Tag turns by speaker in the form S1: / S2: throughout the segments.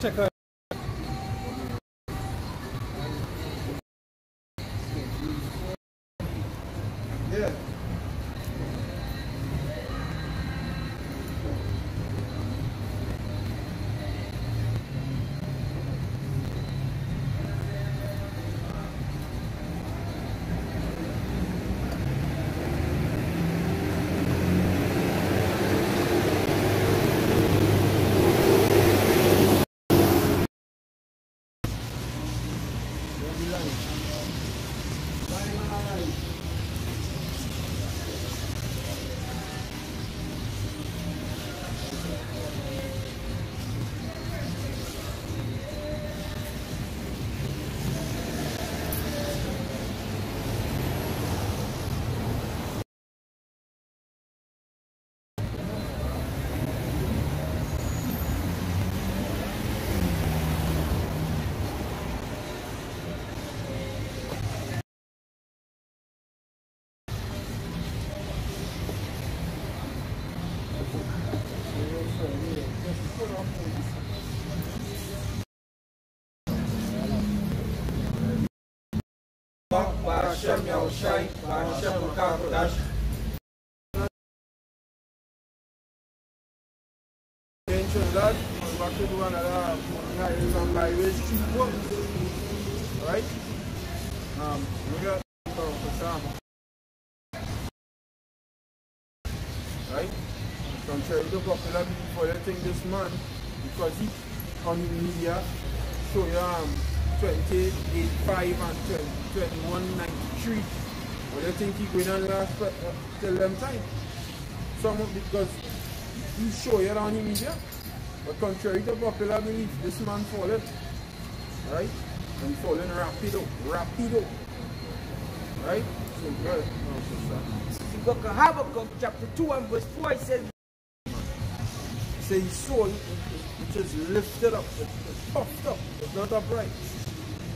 S1: check out.
S2: Yeah. Hashem Yahushai, Hashem Makakodash. In Trinidad, I'm back to do another highway street work. Alright? We got right? From Cherry Popular before you think this man, because he on the media show you 28.5 and 21.93. But you think he going on last till them time? Some because he show you on the media. But contrary to popular belief, this man fallen. Right? And falling rapido. Right? So good.
S3: The book of Habakkuk chapter 2 and verse 4 it says,
S2: his soul which is lifted up, it's puffed up, it's not upright.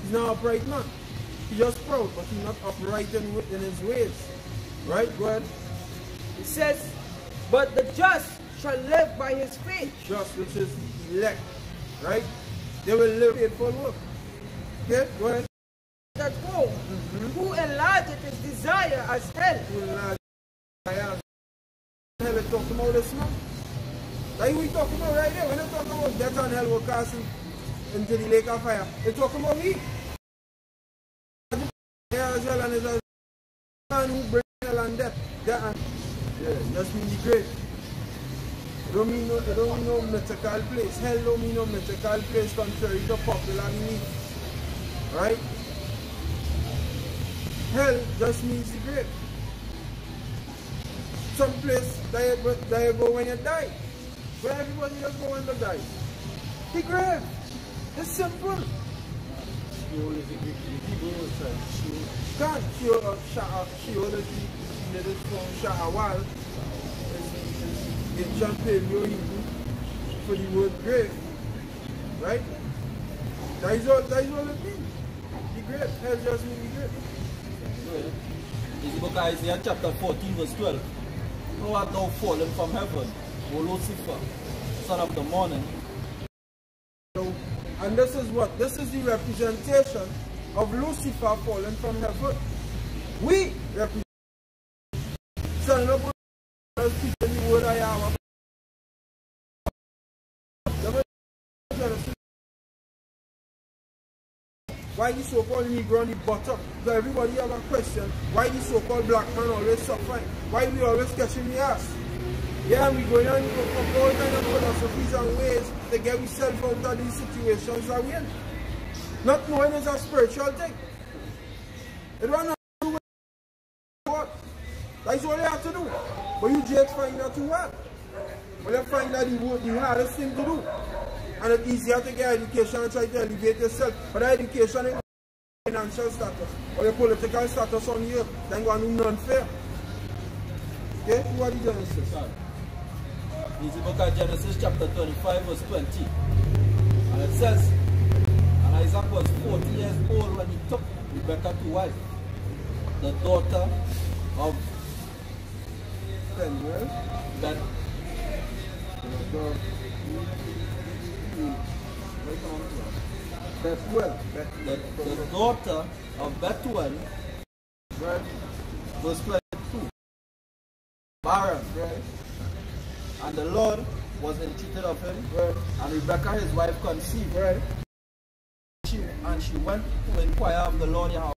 S2: He's not upright man. He's just proud, but he's not upright in his ways. Right? Go ahead.
S3: It says, but the just shall live by his faith.
S2: Just, which is elect. Right? They will live faithful work. Okay? Go ahead.
S3: That who enlarged his desire as hell.
S2: Who enlarged hell is talking about this man. Like we talking about right there. We're not talking about death and hell will cast into the lake of fire. We're talking about me. As well, and it's a man who brings hell and death. Yeah, just mean the grave. It don't mean no mythical place. Hell don't mean no mythical place contrary to popular belief. Right? Hell just means the grave. Some place that you go when you die. Where everybody just go when they die. The grave. It's simple. Can't show the Shahawal is ancient Paleo Hebrew for the word grave. Right? That is all it means. The grave. Hell just means the grave.
S1: This is book of Isaiah chapter 14 verse 12. Thou art thou fallen from heaven, O Lucifer, son of the morning.
S2: So, and this is what? This is the representation of Lucifer fallen from heaven. We represent son of the speaking the word I am. Why the so-called Negro on the bottom? So everybody have a question. Why the so-called black man always suffering? Why we always catching the ass? Yeah, we going on for all kinds of philosophies and ways to get ourselves out of these situations that we're in. Not knowing it's a spiritual thing. It was not do with what. That's all you have to do. But you just find that too hard. But you find that the hardest thing to do. And it's easier to get education and try to elevate yourself. But education is financial status or your political status on here, then go and do unfair. Okay? What is Genesis?
S1: This is the book of Genesis chapter 25 verse 20. And it says, and Isaac was 40 years old when he took Rebekah to wife, the daughter of
S2: Bethuel.
S1: the daughter of Bethuel,
S2: Right.
S1: verse 22, barren,
S2: Right.
S1: and the Lord was entreated of him,
S2: Right.
S1: and Rebekah his wife conceived,
S2: Right.
S1: and she went to inquire of the Lord Yahweh.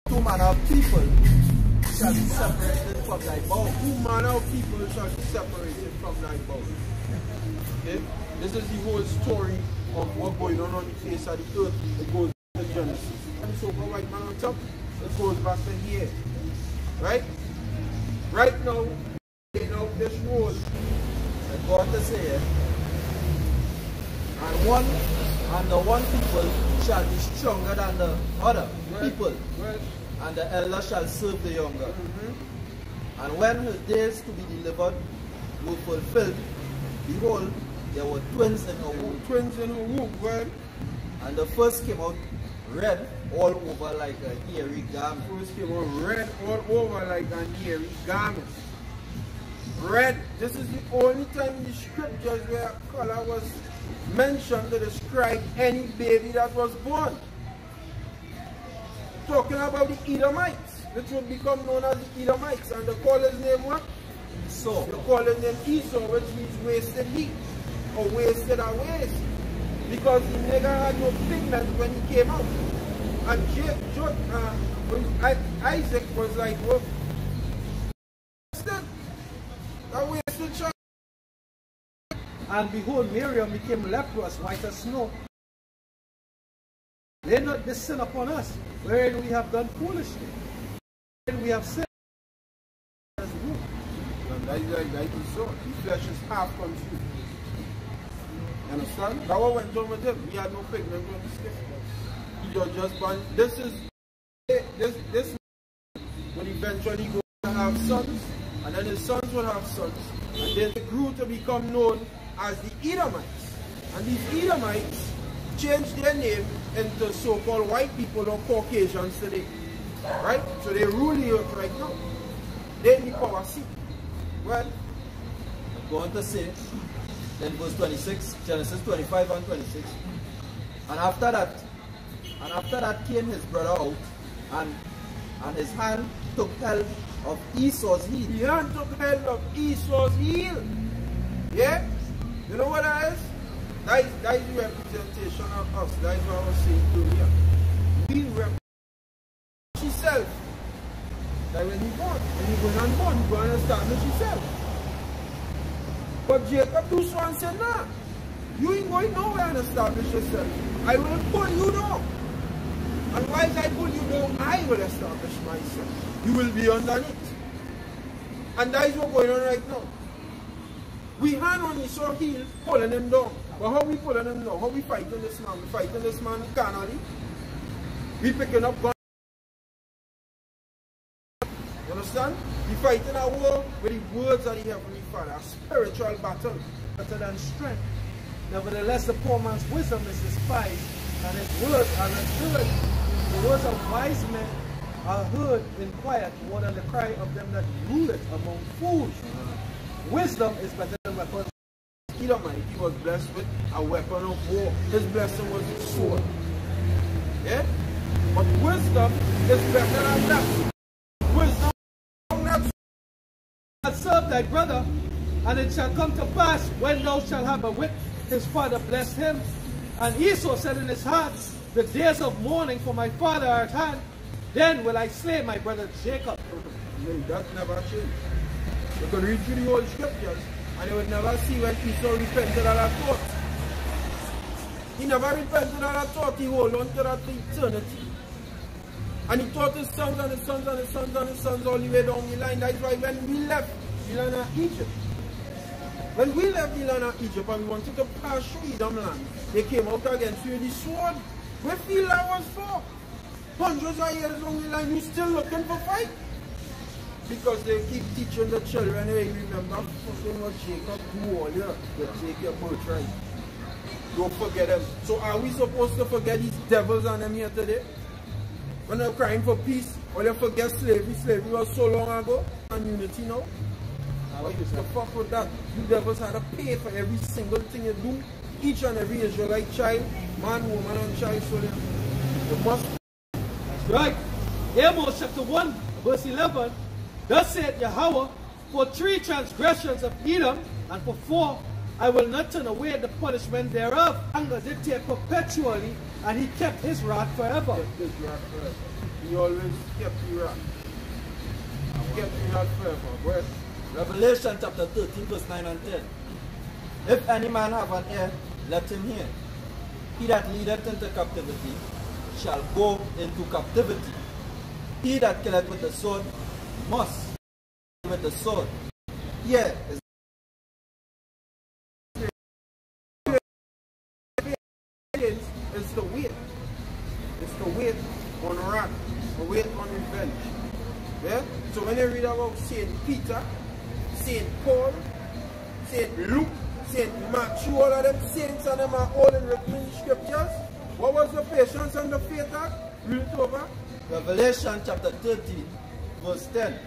S1: Two manner of people shall be separated from thy bowels.
S2: Two manner of people shall be separated from thy bowels. Okay? This is the whole story of what's going on the face of the earth. It goes to Genesis. And so for white man on top, it goes back to here. Right? Right now, this role.
S1: And God to say it. And the one people shall be stronger than the other people,
S2: Right.
S1: and the elder shall serve the younger. And when his days to be delivered were fulfilled, behold, there were twins in her womb.
S2: Twins in a womb, right?
S1: And the first came out red all over like a hairy garment.
S2: First came out red all over like an hairy garment. Red. This is the only time in the scriptures where color was mentioned to describe any baby that was born. Talking about the Edomites, which would become known as the Edomites, and they call his name what?
S1: So,
S2: They call his name Esau, which means wasted heat, or wasted away. Because the nigger had no pigment when he came out. And Isaac was like, well, that wasted child.
S4: And behold, Miriam became leprous, white as snow. Lay not this sin upon us, wherein we have done foolishly. Wherein we have sinned.
S2: And that is like you saw. The flesh is half confused. You understand? That what went on with him. He had no pigment on his skin. He was just born. This would eventually go to have sons, and then his sons would have sons. And then they grew to become known as the Edomites. And these Edomites changed their name into so-called white people or Caucasians today. Right? So they rule the earth right now. They're in the power seat. Well,
S1: going to say, then verse 26, Genesis 25 and 26. And after that came his brother out, and his hand took hold of Esau's heel.
S2: the hand took hold of Esau's heel. Yeah? You know what that is? That is the representation of us. That is what I was saying earlier. We represent himself. That when he born, when he going on born, he going to establish himself. But Jacob do so and said, nah, you ain't going nowhere and establish yourself. I will pull you down. And while I pull you down, I will establish myself. You will be underneath. And that is what's going on right now. We hand on Esau's heel, pulling him down. But how we pulling him down? How we fighting this man? We fighting this man carnally. We picking up guns. You understand? We fighting a war with the words of the Heavenly Father. A spiritual battle.
S4: Better than strength. Nevertheless, the poor man's wisdom is despised, and his words are not heard. The words of wise men are heard in quiet, more than the cry of them that rule it among fools. Wisdom is better than weapons.
S2: Edomite, he was blessed with a weapon of war. His blessing was his sword. Yeah? But wisdom is better than that. Wisdom
S4: Not serve thy brother, and it shall come to pass, when thou shalt have a wit, his father blessed him. And Esau said in his heart, the days of mourning for my father are at hand. Then will I slay my brother Jacob.
S2: that never changed. You can read through the whole scriptures and you would never see when Esau repented of that thought. He never repented of that thought. He held on to that for eternity. And he taught his sons and his sons and his sons and his sons all the way down the line. That's why when we left the land of Egypt, when we left the land of Egypt and we wanted to pass through Edom land, they came out against you with the sword. Where field that was for? Hundreds of years down the line, you still looking for fight? Because they keep teaching the children, hey, remember fucking what Jacob do all year. You take your birthright. Don't forget them. So are we supposed to forget these devils on them here today? When they're crying for peace, or they forget slavery. Slavery was so long ago, and unity now. What the fuck with that? You devils had to pay for every single thing you do. Each and every Israelite child Man, woman, and child, so you must.
S4: That's right. Amos chapter 1, verse 11. Thus said Yahweh, for 3 transgressions of Edom, and for 4, I will not turn away the punishment thereof. Anger did take perpetually, and he kept his wrath forever.
S2: Kept his wrath forever. He always kept his wrath. Kept his wrath forever. Well,
S1: Revelation chapter 13, verse 9 and 10. If any man have an ear, let him hear. He that leadeth into captivity shall go into captivity. He that killeth with the sword must kill with the sword. Here is
S2: it's the weight. It's the weight on wrath, the weight on revenge. Yeah? So when you read about Saint Peter, Saint Paul, Saint Luke, Saint Matthew, all of them saints and them are all in written scriptures. What was the patience and the faith act? Read it over.
S1: Revelation chapter 13, verse 10.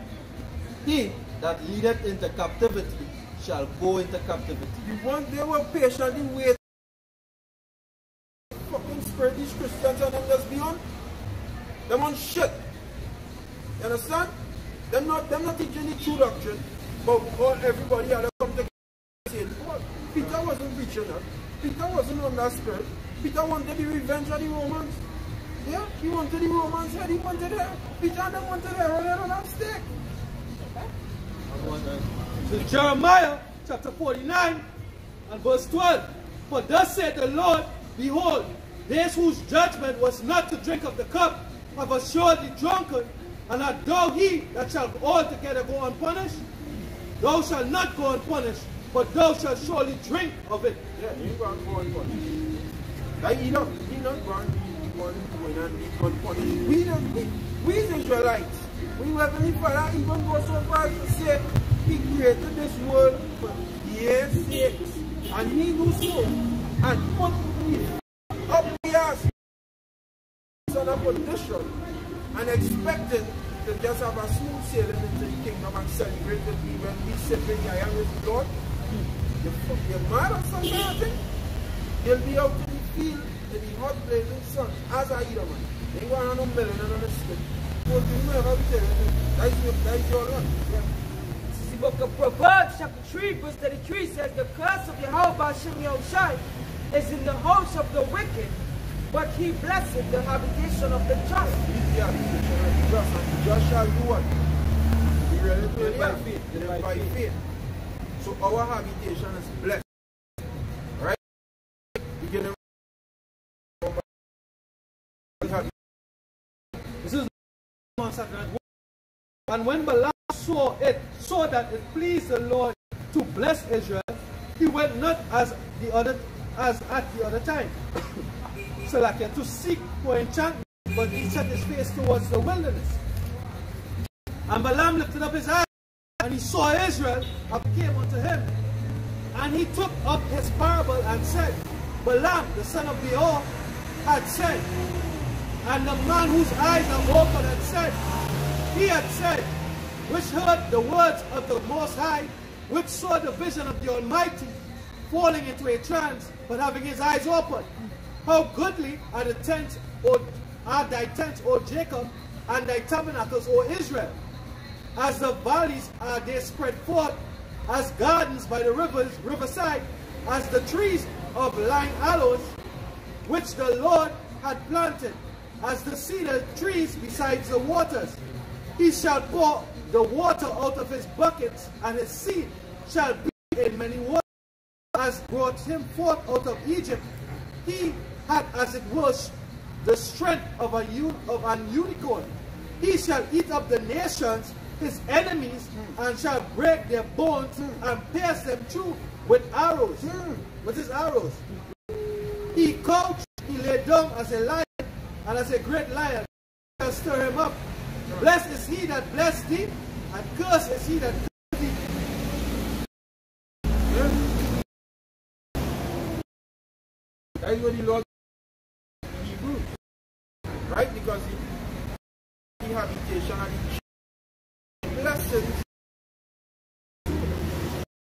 S1: He that leadeth into captivity shall go into captivity.
S2: They were patiently waiting. Fucking spread these Christians and them just beyond. Them on shit. You understand? Them not teaching the true doctrine, but everybody had to come to Saint Paul. Peter wasn't preaching that. Peter wasn't on that spirit. Peter wanted the revenge of the Romans. Yeah, he wanted the Romans head, he wanted her. Peter and them wanted her on that stake.
S4: So Jeremiah chapter 49 and verse 12. For thus said the Lord, behold, those whose judgment was not to drink of the cup have assuredly drunken, and art thou he that shall altogether go unpunished? Thou shalt not go unpunished, but thou shalt surely drink of it.
S2: Yeah, you go unpunished. Like he not going and unpunished. We Israelites, we Heavenly Father even go so far as to say he created this world for years sakes, and he do so, and put me up the ass on a condition and expected to just have a smooth sailing into the kingdom and celebrate with me when we sit in the iron with God. You're mad or something, I think? You'll be out in the field in the hot blazing sun as I eat a man. They go on a melon and on a stick. That's your one. Yeah.
S3: The book of Proverbs chapter 3 verse 33 says, the curse of Yahweh Ba'Shem Yahushai is in the house of the wicked, but he blesseth the habitation of the just.
S2: He's the habitation of the just, and the just shall do what? Be related by faith. By faith. So our habitation is blessed. Right? Begin to
S4: This is and when Balaam saw that it pleased the Lord to bless Israel, he went not as at the other time, so like to seek for enchantment, but he set his face towards the wilderness. And Balaam lifted up his eyes, and he saw Israel came unto him. And he took up his parable and said, Balaam, the son of Beor, had said, and the man whose eyes are open had said, he had said, which heard the words of the Most High, which saw the vision of the Almighty, falling into a trance, but having his eyes open. How goodly are the tents, are thy tents, O Jacob, and thy tabernacles, O Israel. As the valleys are they spread forth, as gardens by the riverside, as the trees of lying aloes, which the Lord had planted, as the cedar trees besides the waters. He shall pour the water out of his buckets, and his seed shall be in many waters, as brought him forth out of Egypt. He had, as it was, the strength of an unicorn. He shall eat up the nations, his enemies, and shall break their bones and pierce them through with arrows. What is arrows? He couched, he lay down as a lion, and as a great lion shall stir him up. Blessed is he that blessed thee, and cursed is he that cursed thee.
S2: That is what the Lord Hebrew. Right? Because the habitation and the blessings.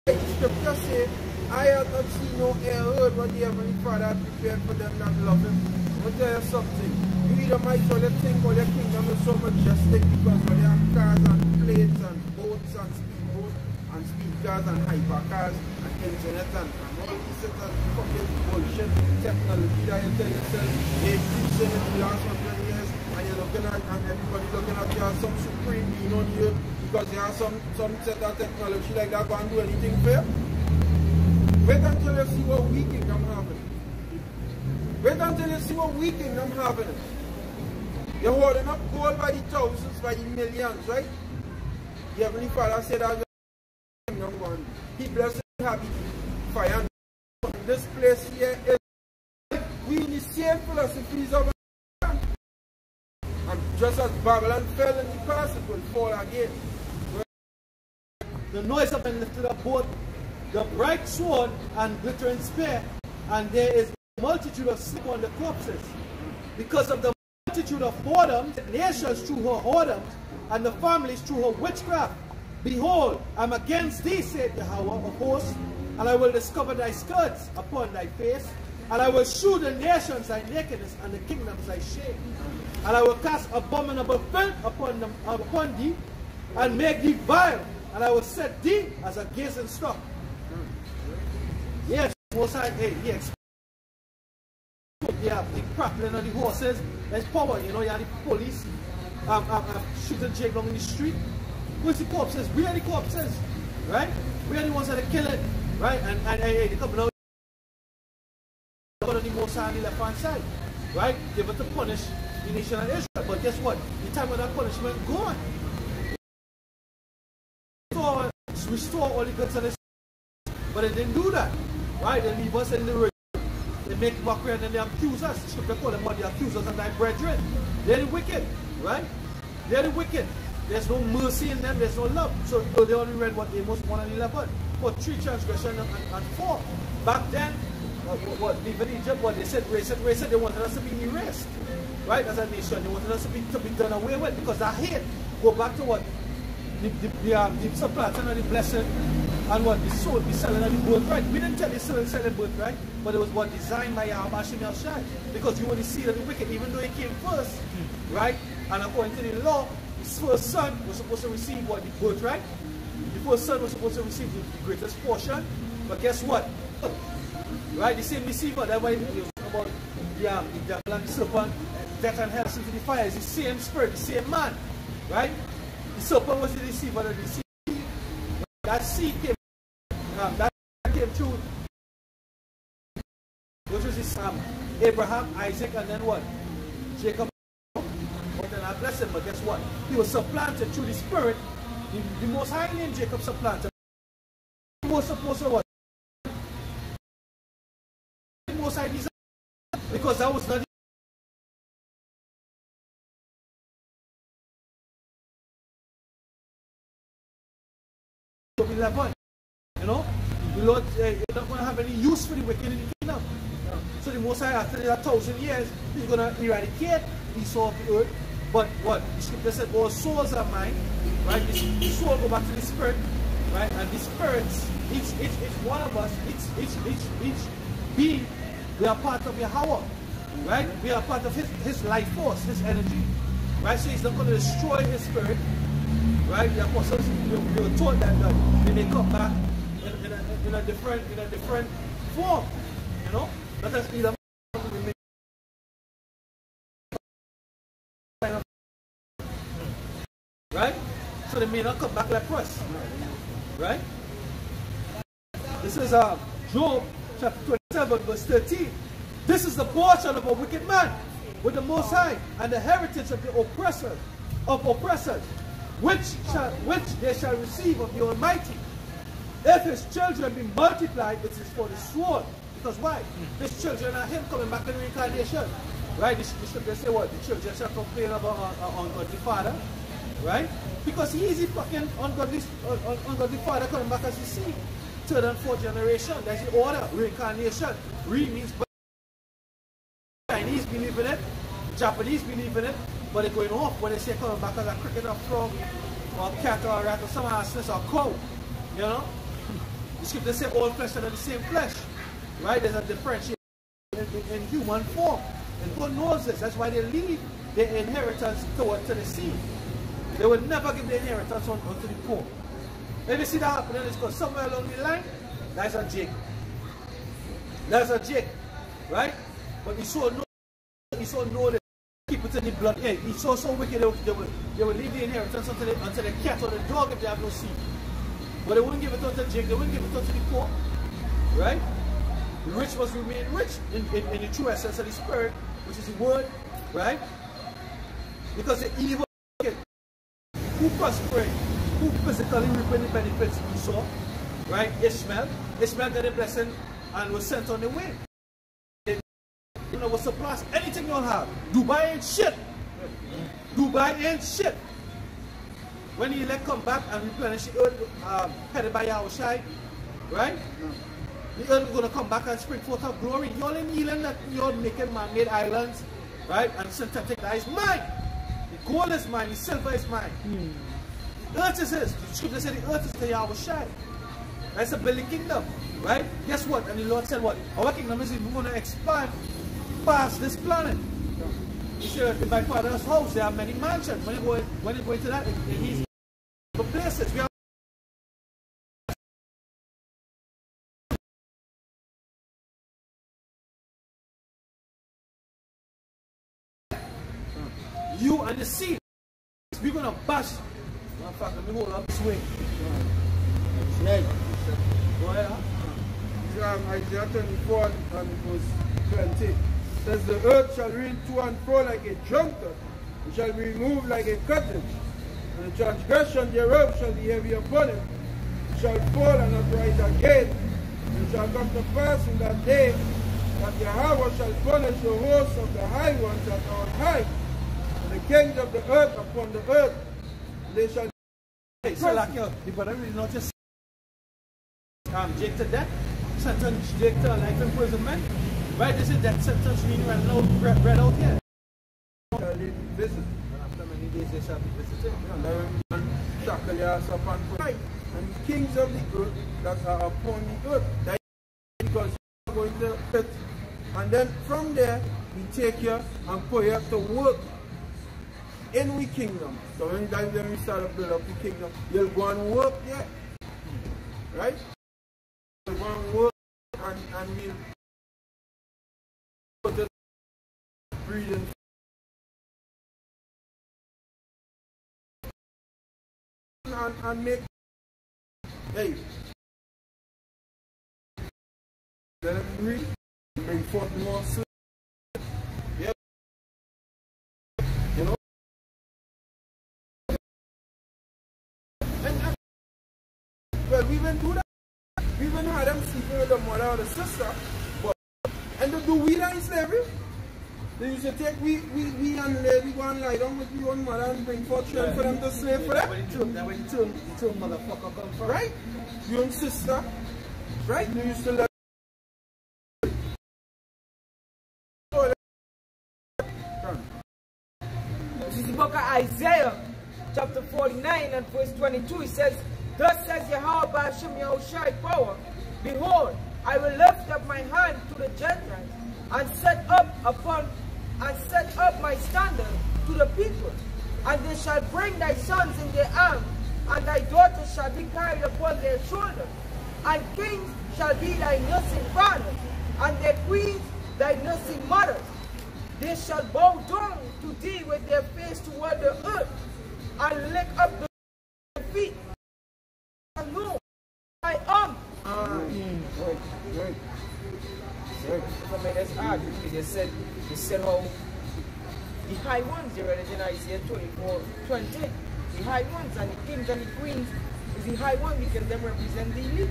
S2: The scripture says, eye has not seen, no ear heard what the Heavenly Father has prepared for them that love Him. I'll tell you something. You either might well think all their kingdom is so majestic because all they have cars and planes and boats and speedboats and speed cars and hypercars and internet and all these sets of fucking bullshit technology that you tell yourself they increasing in the last 100 years and you're looking at and everybody looking at you as some supreme being on you because you have some set of technology like that can't do anything for you. Wait until you see what we kingdom having. Wait until you see what we kingdom having. You're holding up gold by the thousands, by the millions, right? The Heavenly Father said that kingdom one. He blessed and happy fire. This place here is we in the same philosophies of and just as Babylon fell in the past, it will fall again.
S4: The noise of them lifted up both the bright sword and glittering spear, and there is a multitude of sleep on the corpses. Because of the multitude of whoredoms, the nations through her whoredoms, and the families through her witchcraft. Behold, I am against thee, saith Yahweh of hosts, and I will discover thy skirts upon thy face, and I will shew the nations thy nakedness, and the kingdoms thy shame. And I will cast abominable filth upon thee, and make thee vile, and I will set thee as a gazing stock. Yes, Most High, yes. Yeah, the crackling of the horses, there's power, you know, you have the police shooting Jake along in the street. Where's the corpses? We are the corpses, right? We are the ones that are killing, right? And they come out on the Most High on the left hand side, right? They were to punish the nation of Israel. But guess what? The time of that punishment gone. Restore all the goods of this, but they didn't do that, right? They leave us in the room. They make mockery and then they accuse us. They call them what the accusers and thy brethren. They're the wicked, right? They're the wicked. There's no mercy in them, there's no love. So they only read what Amos 1 and 11. For 3 transgressions and 4. Back then, what leaving Egypt, what they said, they wanted us to be erased, right? As a nation, they wanted us to be done away with because that hate go back to what? The supplanting of the blessing and what the soul, the selling of the birthright. We didn't tell the soul and selling birthright, but it was what designed by Yahweh Shem Shai. Because you were the seed of the wicked, even though he came first, right? And according to the law, his first son was supposed to receive what? The birthright. The first son was supposed to receive the greatest portion. But guess what? Right? The same receiver, that way it was about the devil and the serpent, death and hell into the fire. It's the same spirit, the same man, right? The serpent was the deceiver of the seed. That seed came, that came through, which was his Abraham, Isaac, and then what? Jacob. But then I bless him, but guess what? He was supplanted through the spirit. The Most High named Jacob supplanted. He was supposed to what? The Most High designed, because that was not 11, you know, the Lord is not going to have any use for the wicked in the kingdom. So the Most High, after 1,000 years, He's going to eradicate Esau of the earth. But what? The scripture said, all souls are mine, right? The soul go back to the spirit, right? And the spirits, each one of us, each being, we are part of Yahweh, right? We are part of His life force, His energy, right? So He's not going to destroy His spirit. Right, the apostles they were taught that they may come back in a different form, you know. Let us be the right. So they may not come back like us, right? This is Job chapter 27 verse 13. This is the portion of a wicked man with the Most High, and the heritage of the oppressors, which they shall receive of the Almighty. If his children be multiplied, it is for the sword. Because why? His children are him coming back in reincarnation. Right? The scripture say what? The children shall complain about ungodly father. Right? Because he is the fucking ungodly father coming back as you see. 3rd and 4th generation. That's the order. Reincarnation. Re means Chinese believe in it. Japanese believe in it. But they're going off when they say coming back as a cricket or frog or cat or a rat or some ass or cow. You know? The scripture says all flesh are the same flesh. Right? There's a differentiation in human form. And God knows this. That's why they leave their inheritance to the seed. They will never give the inheritance unto the poor. Let me see that happen, it's because somewhere along the line, that's a jig. That's a jig. Right? But he saw no that keep it in the blood. Yeah, he saw so wicked they will leave the inheritance unto the cat or the dog if they have no seed. But they wouldn't give it unto the jig, they wouldn't give it unto the poor. Right? The rich must remain rich in the true essence of the spirit, which is the word, right? Because the evil, who prospered, who physically reaping the benefits we saw, right? Ishmael got a blessing and was sent on the way. You know, will surpass anything you'll have. Dubai ain't shit. Dubai ain't shit. When the elect come back and replenish the earth, headed by Yahushai, right? The earth is going to come back and spring forth of glory. Y'all in Elam that you're making man-made islands, right? And synthetic that is mine. The gold is mine, the silver is mine. The earth is his. The scripture said the earth is the Yahushai. That's a building kingdom, right? Guess what? And the Lord said what? Our kingdom is we're going to expand past this planet. He said, in my father's house, there are many mansions. When you go into that, he's the places. We are you and the seed. We're going to bash. In fact, let me hold up this way. Go ahead, huh?
S2: Isaiah 24 and verse 20 says, the earth shall reign to and fro like a drunkard, it shall be removed like a cottage, and the transgression thereof shall be heavy upon it. It shall fall and not rise again. It shall come to pass in that day that Yahweh shall punish the hosts of the high ones that are on high, and the kings of the earth upon the earth. They shall
S4: so like the brother really not just Jake to death, sentence Jake to life imprisonment. Right, this is that sentence being read out here.
S2: Visit.
S4: After many days they shall be visited.
S2: Shackle your ass up and pray. And the kings of the earth that are upon the earth. That because you are going to the earth. And then from there, we take you and put you to work in the kingdom. So when we start to build up the kingdom, you'll go and work there. Right? You'll go and work and we'll put the breathing. And make, hey, let them breathe, bring forth more soup. Yeah. You know? And well, we even do that. We even had them sleeping with the mother or the sister. But, and do we that in slavery? They used to take we and lady go and lie down with your own mother and bring forth children for them to slave for them.
S4: That's where the term motherfucker come from.
S2: Right? Your own sister. Right? They used to let
S3: This is the book of Isaiah, chapter 49 and verse 22. It says, thus says Yahweh by Hashem Yahushai power, behold, I will lift up my hand to the Gentiles and set up my standard to the people, and they shall bring thy sons in their arms, and thy daughters shall be carried upon their shoulders, and kings shall be thy nursing fathers, and their queens thy nursing mothers. They shall bow down to thee with their face toward the earth, and lick up their feet. And know I am. From this argument, they said how the high ones, they read it in Isaiah 24:20. The high ones and the kings and the queens is the high one because they represent the elite.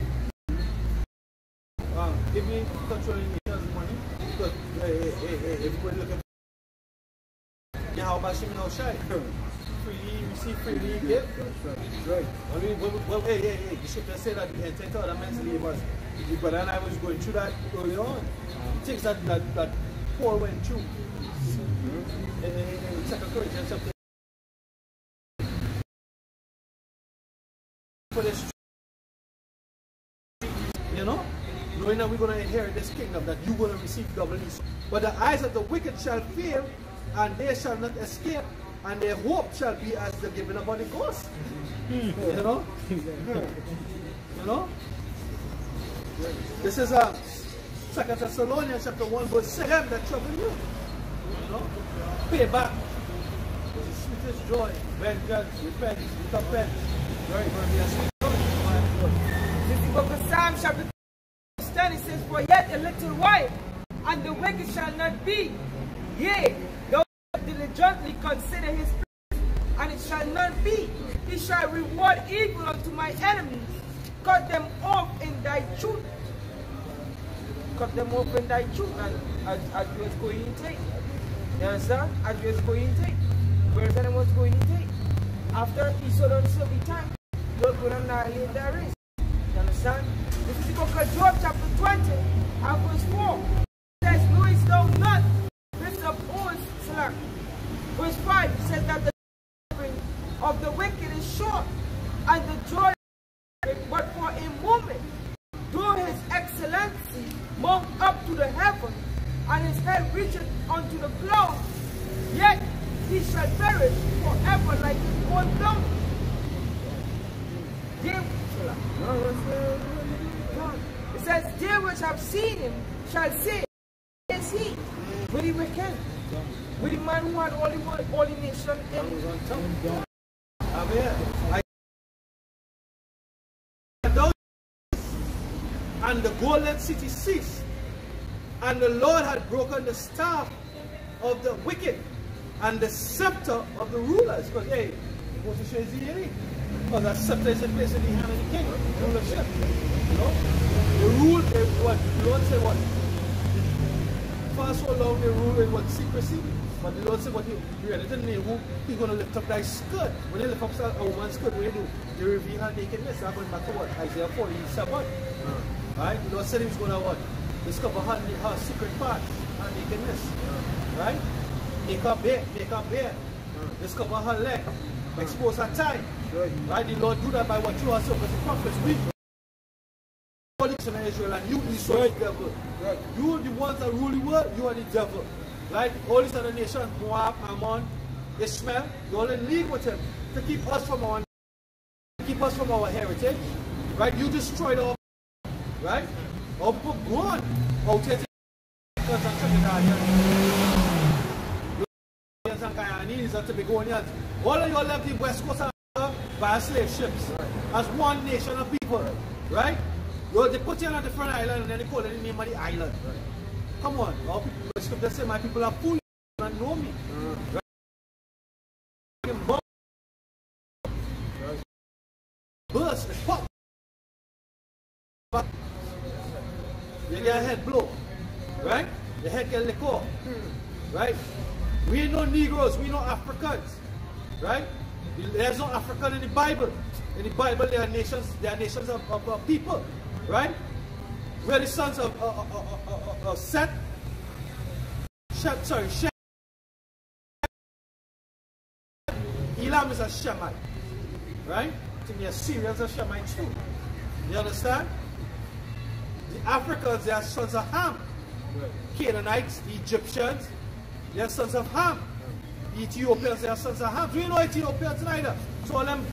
S4: Give me controlling nations money because if we look at how about Shimon Oshai, freely receive, freely give.
S2: right.
S4: Well, hey, the scripture said that the intent of the man's labors. But then I was going through that early on. Things that Paul went through. In 2 Corinthians chapter. For this we're going to inherit this kingdom, that you're going to receive double Esau. But the eyes of the wicked shall fail, and they shall not escape, and their hope shall be as the giving of Holy Ghost. You know? You know? This is 2 Thessalonians chapter 1 verse 7 that trouble you. You know? Pay back. It's the sweetest joy. Vengeance, repent, recompense. Very, very sweet joy.
S3: This is book of Psalm chapter 10. It says, for yet a little while, and the wicked shall not be. Yea, those that diligently consider his place, and it shall not be. He shall reward evil unto my enemies. Cut them off in thy truth. Cut them off in thy truth. And as you was going in take. You understand? As you was going in take. Where's them was going in take? After Esau done serve the time, Lord going to annihilate their race. You understand? This is the book of Job chapter 20 and verse 4. It says, knowest thou not? Lift up oaths, slack. Verse 5 says that the suffering of the wicked is short, and the joy but for a moment. Though his excellency mount up to the heaven, and his head reacheth unto the clouds, yet he shall perish forever like his own dung. It says, they which have seen him shall say, is he? But he wicked. With the man who had all the nation in.
S4: Amen. And the golden city ceased, and the Lord had broken the staff of the wicked and the scepter of the rulers. Because hey, what to show is the because that scepter is a place in the hand of the king, rulership. You know, the rule is what the Lord said what. For so long they rule in what secrecy, but the Lord said what he really didn't know who he's going to lift up thy skirt. When they lift up a woman's skirt, what do they do? They reveal her nakedness. That's going back to what Isaiah 47. Right? The Lord said he was going to what? Discover her secret part, her nakedness. Right? Make her bare. Discover her leg. Expose her thigh. Right? The Lord do that by what you are so, because the prophets read. Israel, and you Esau the devil. Right. You the ones that rule the world, you are the devil. Right? All these other nations, Moab, Ammon, Ishmael, you all in league with him to keep us from our heritage. Right? You destroyed our right? Our people gone out here to be going here. All of you left the West Coast by slave ships as one nation of people. Right? They put you on a different island and then they call it the name of the island. Right. Come on, all people, the scripture say my people are fools and know me. Right? Burst, pop. You get a head blow. Right? Your head get lick off. Right? We ain't no Negroes, we no Africans. Right? There's no African in the Bible. In the Bible there are nations of people. Right? We're the sons of Seth. Shem. Elam is a Shemite. Right? I think the Assyrians are Shemites too. You understand? The Africans, they are sons of Ham. Right. Canaanites, the Egyptians, they are sons of Ham. The Ethiopians, they are sons of Ham. Do you know Ethiopians neither? So all them,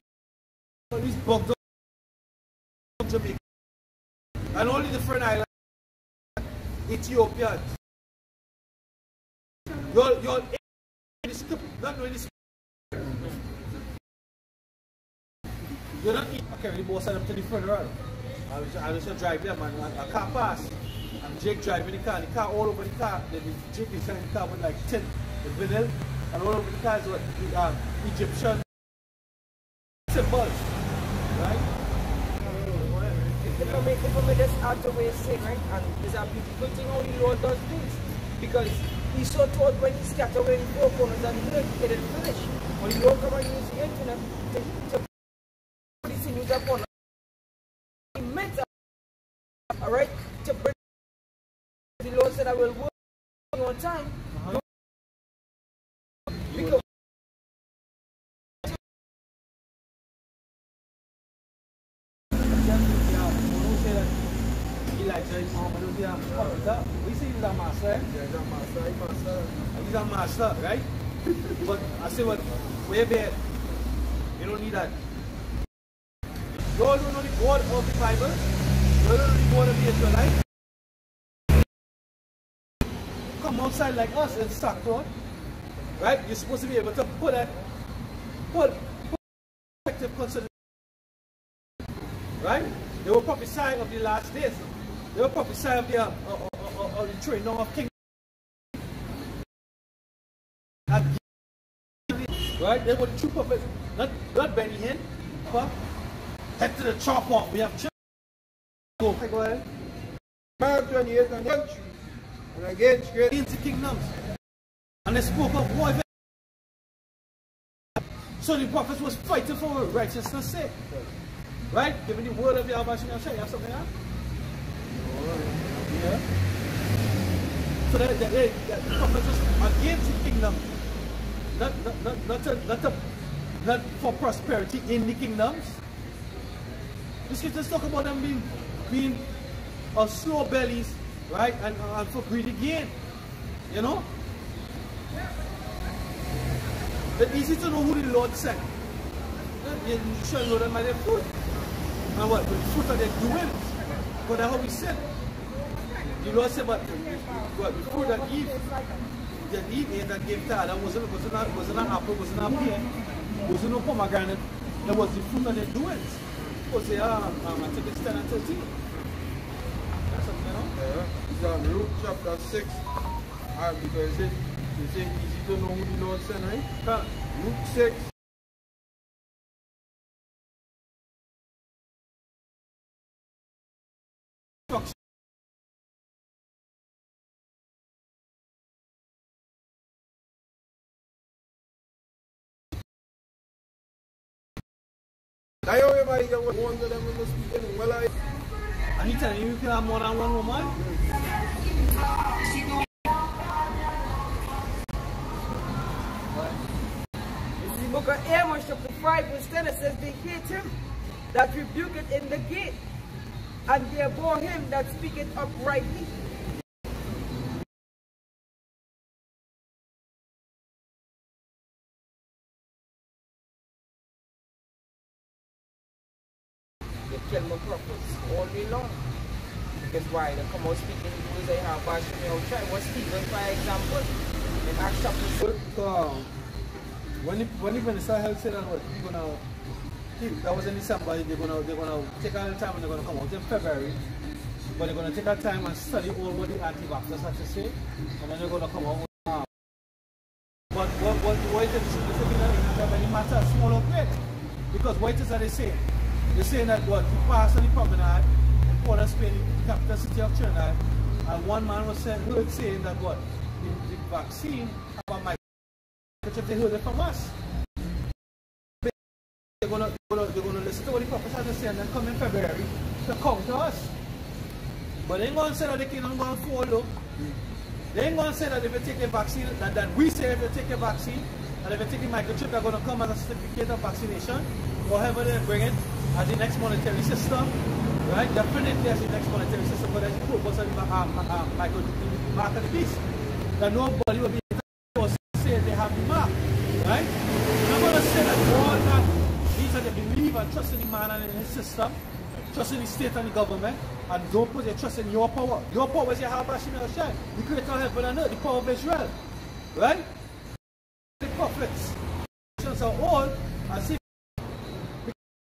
S4: all these bugs of Jamaica. And only different islands, Ethiopians. You're not really. You're not eating. Okay, we both send them to the funeral. I was just drive there, man. A car passed. And Jake driving the car all over the car. Then Jake is driving the car with like 10 the vinyl. And all over the car is what Egyptian symbols. Right?
S3: If I may just add the way to say, right? And there's a beautiful thing how the Lord does things. Because he so taught when he scattered away the four corners and the earth, he didn't finish. When the Lord come and use the internet to put these things upon us, he meant alright, to bring the Lord said I will work on time. Because
S4: he's a master, right? But I say what, way bad. You don't need that. You all don't know the God of the Bible. You all don't know the God of the Israelites. Come outside like us in sackcloth, right? You're supposed to be able to put perspective consideration, right? They were prophesying of the last days. They were prophesying of the training of kingdom. Right? They were the true prophets, not Benny Hinn, but head to the chopper. We have go ahead.
S2: Mark 28 and 3. And again, straight
S4: Into kingdoms. And they spoke of war. So the prophets was fighting for righteousness' sake. Right? Giving the word of the Abba Shimon Shai. You have something there? Yeah. So the prophets was against the kingdom. Not for prosperity in the kingdoms. The scriptures talk about them being slow bellies, right? And for greedy gain. You know? It's easy to know who the Lord sent. You should know them by their fruit. And what? The fruit of their doings. But that's how we said. The Lord said, but the fruit that Eve ate that gave to Adam wasn't an apple, wasn't a pear, wasn't no pomegranate. That was the fruit of their doings. Hosea, I think it's 10 and 13. That's something, you know?
S2: Yeah. It's on Luke chapter 6. Because it's easy to know who the Lord sent, right? Luke 6. I everybody that was one of them in the speaking. Well,
S4: and he telling you can have more than one woman?
S3: In the book of Amos chapter 5 verse 10 it says, they hate him that rebuketh in the gate, and they abhor him that speaketh uprightly. They kill my prophets all day long. That's why they come out speaking words they have bashing me out. Try what Stephen, for example, in Acts chapter 6.
S4: When the minister held said that what that was in December, they're gonna take out the time and they're gonna come out in February. But they're gonna take out time and study all what the anti-vaxxers have to say, and then they're gonna come out. But what is the significance of any matter, small or great? Because what is that they say? They're saying that what we passed on the promenade in Port of Spain, the capital city of Trinidad, and one man was heard saying that what the vaccine about my they heard it from us. They're gonna listen to what the prophets have to say and then come in February to come to us. But they ain't gonna say that they can't go and follow. They ain't gonna say that if you take a vaccine, that we say if you take a vaccine, and if you take the microchip, they're gonna come as a certificate of vaccination, or however they bring it as the next monetary system, right? Definitely as the next monetary system, but that's the purpose of the microchip, mark of the beast. That nobody will be able to say they have the mark, right? I'm gonna say that all that these are the believe and trust in the man and in his system, trust in the state and the government, and don't put your trust in your power. Your power is your Yahweh Shemel Shai, the creator of heaven and earth, the power of Israel, right? The prophets are all as if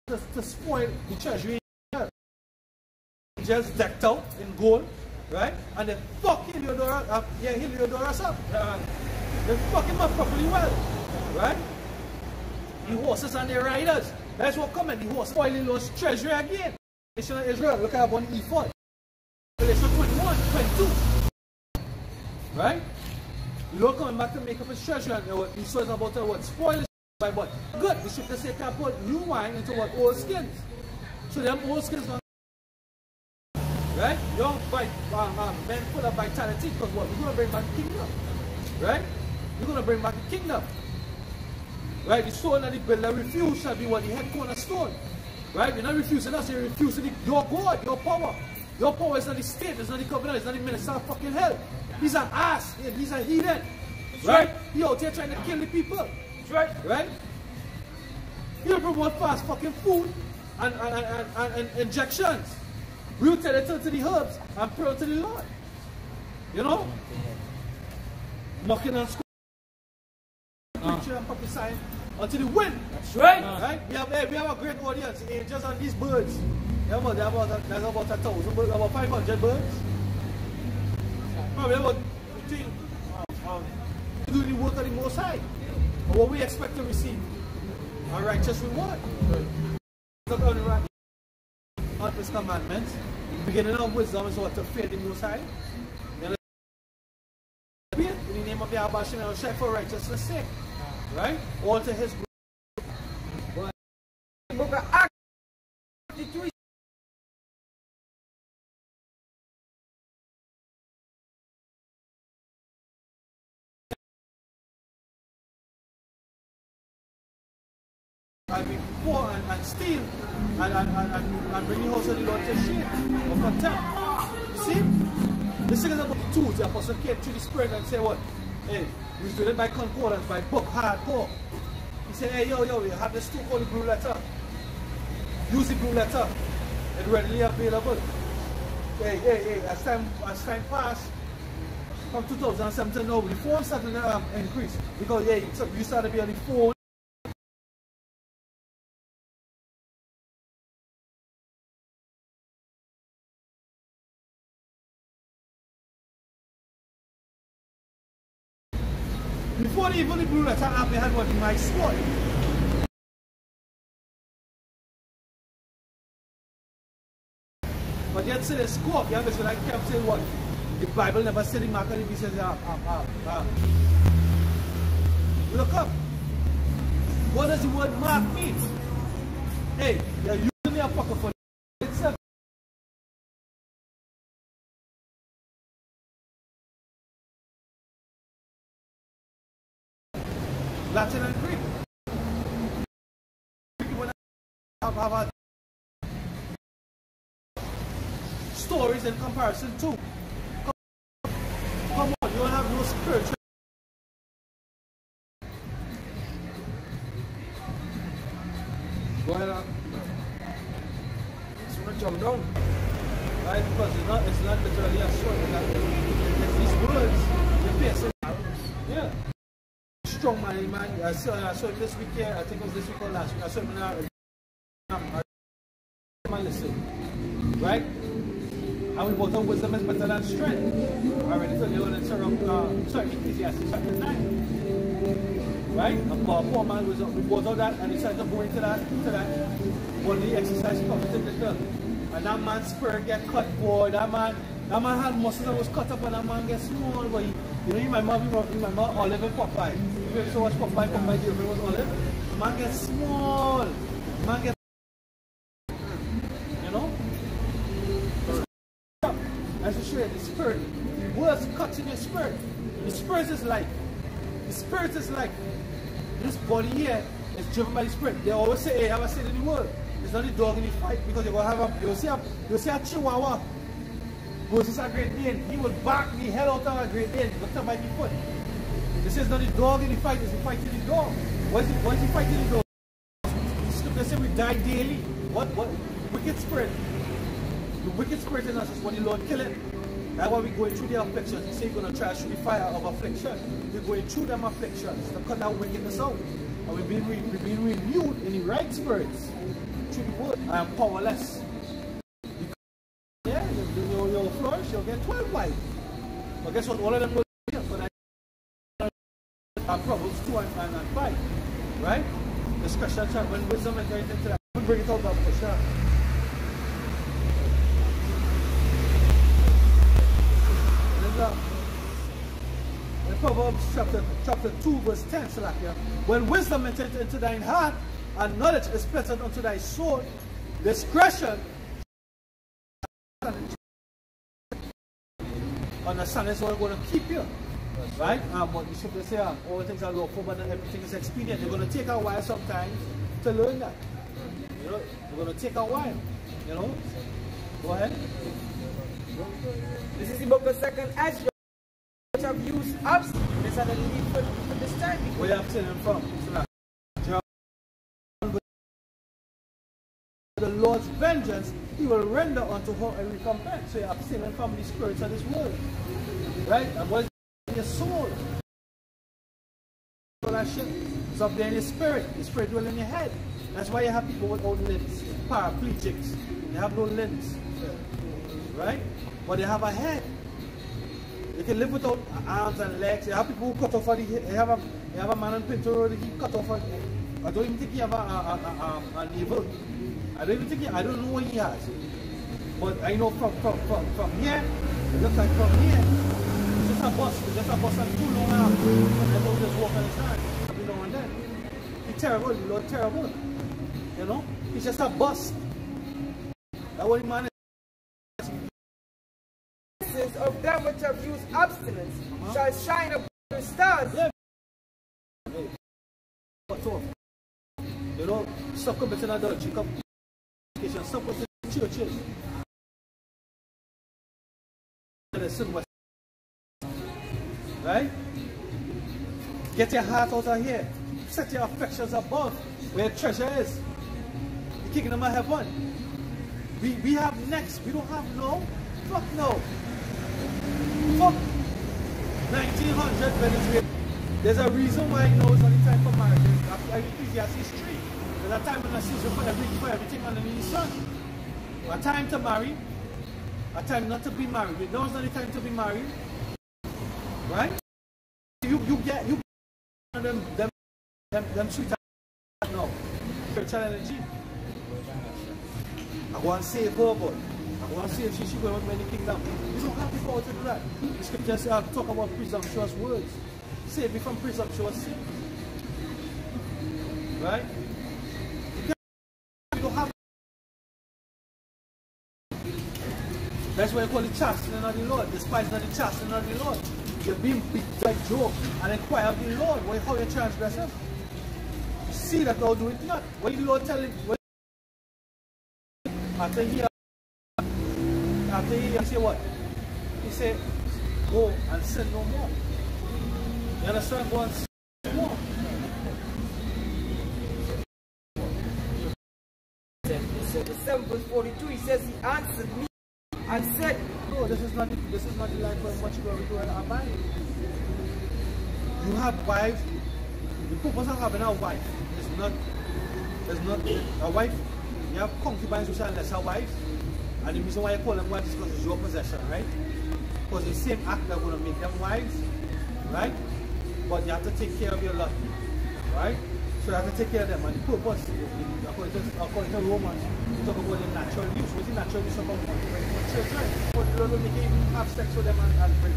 S4: to spoil the treasury, just decked out in gold, right? And they fuck Heliodorus up. They fuck him up properly well, right? The horses and the riders. That's what coming. The horse spoiling those treasury again. Nation of Israel, look at one ephod. Revelation 21, 22. Right? The Lord coming back to make up his treasure, and he says about what spoilers by what? Good. The scripture say can't put new wine into what? Old skins. So them old skins gonna right? Young men full of vitality, because what? We're gonna bring back the kingdom. Right? We're gonna bring back the kingdom. Right? The stone that the builder refused shall be what? The head cornerstone. Right? You're not refusing us, you're refusing your God, your power. Your power is not the state, it's not the covenant, it's not the minister of fucking hell. He's an ass, he's a heathen. Right? He out here trying to kill the people.
S3: Right.
S4: Right? He'll promote fast fucking food and injections. We'll tell it to the herbs and pray to the Lord. You know? Mocking and preaching and prophesying until the wind.
S3: That's right.
S4: Right? We have a great audience, angels on these birds. There's about 1,000 birds, about 500 birds. Probably about between do the work of the Most High. But what we expect to receive a righteous reward. Look on the right. Not His commandments. The beginning of wisdom is what to fear the Most High. In the name of the Abba and strive for righteousness' sake. Right? All to His glory.
S3: The book of Acts 53.
S4: I be poor and steal and bring the house of the Lord to shame or contempt. You see? This thing is about the tools. The apostle came through the Spirit and say what? Hey, we was doing it by concordance, by book, hardcore. He said, hey, yo, you have this tool called the blue letter. Use the blue letter. It's readily available. Hey, as time passed, from 2017 now, the phone started to increase. Because, you started to be on the phone. Before even the blue letter app, they had what? My sword. But yet say the scope, yeah, because I kept saying what? The Bible never said the mark of the beast says Look up. What does the word mark mean? Hey, you're using your pocket for itself. Latin and Greek. Have stories in comparison too. Come on, you don't have no spiritual.
S1: Go ahead.
S3: It's going to jump down.
S4: Right? Because it's not literally a sword. It's these words, the face. Yeah. Strong man. I saw him this week here. I think it was this week or last week. I saw him in listen. Right? And we both know wisdom is better than strength. I already told you in Ecclesiastes chapter 9. Right? A poor man was we both know that and he started to go into that. One day exercise competition. And that man's spirit get cut, boy. That man had muscles that was cut up and that man gets small, but you remember Olive and Popeye. You ever watch Popeye, do you remember was Olive? The man gets small. The man gets, you know? As you show you, the spirit. The words cuts in your spirit. The spirit is life. The spirit is life. This body here is driven by the spirit. They always say, hey, have I said in the world? It's not the dog in the fight because you're going to have you'll see a chihuahua versus a Great Dane. He will back the hell out of a Great Dane. Look at my foot. This is not the dog in the fight, it's the fight in the dog. What's the fight in the dog? The scripture says we die daily. What? Wicked spirit. The wicked spirit in us is when the Lord kill it. That's why we're going through the afflictions. He said you're going to try through the fire of affliction. We're going through them afflictions to cut that wickedness out. And we're being renewed in the right spirits. Through the word. I am powerless. Yeah, you'll flourish, you'll get 12 wives. But guess what? All of them will be here for that. Proverbs 2 and 5. Right? Discussion chat when wisdom and everything to that. We'll bring it out for sure. In Proverbs chapter 2 verse 10, when wisdom entered into thine heart and knowledge is pleasant unto thy soul, discretion understanding is what going to keep you. Right? But you should say all things are lawful, but not everything is expedient. They're going to take a while sometimes to learn that. You know, they're going to take a while. You know? Go ahead.
S3: This is the book of 2nd Ezra have used abstinence and leave for this time.
S4: Where you abstaining from? The Lord's vengeance, he will render unto her a recompense. So you're abstaining from the spirits of this world. Right? And what is in your soul? All that shit is up there in your spirit. The spirit dwells in your head. That's why you have people without limbs, paraplegics. They have no limbs. Right? But they have a head. They can live without arms and legs. You have people who cut off the head. You have a man on Pinto Road, he cut off I don't even think he have a navel. I don't know what he has. But I know from here, it looks like from here, it's just a bus and too long arms. And then just walk on his hand. Every now and then. He's terrible, the Lord terrible. You know? He's just a bust. That's what he man is.
S3: Of them which have used abstinence shall shine above the stars.
S4: Yeah. Hey. What's up? You know, stop committing adultery. Stop going to churches. Right? Get your heart out of here. Set your affections above where your treasure is. The kingdom of heaven. We have next. We don't have no. Fuck no. Fuck 1900 Venezuela. There's a reason why I know it's only time for marriage. Ecclesiastes 3. There's a time and a season for everything under the sun. A time to marry, a time not to be married. Now is not the time to be married. Right? You get them sweet no. Spiritual energy. I want to save her, but I want to see if she going to many kingdom. You don't have the power to do that. The scriptures talk about presumptuous words. Save me from presumptuous sin. Right? You don't have. That's why you call it chastening of the Lord. Despise not the chastening of the Lord. You're being beat like Job and inquire of the Lord how you transgress him. See that thou do it not. What did the Lord tell him? After he say what? He said, go and sin no more. You understand? Go and sin no more.
S3: So the 7 verse 42, he says, he answered me and said,
S4: no, this is not the life for much glory to abide. You have wives. The purpose of having a wife is not a wife. You have concubines which are lesser wives. And the reason why you call them wives is because it's your possession, right? Because the same act that's going to make them wives, right? But you have to take care of your lot, right? So you have to take care of them. And the purpose, according to Romans, we talk about the natural use. What's the natural use of a woman? Children. But the Lord will make you even have sex with them and break.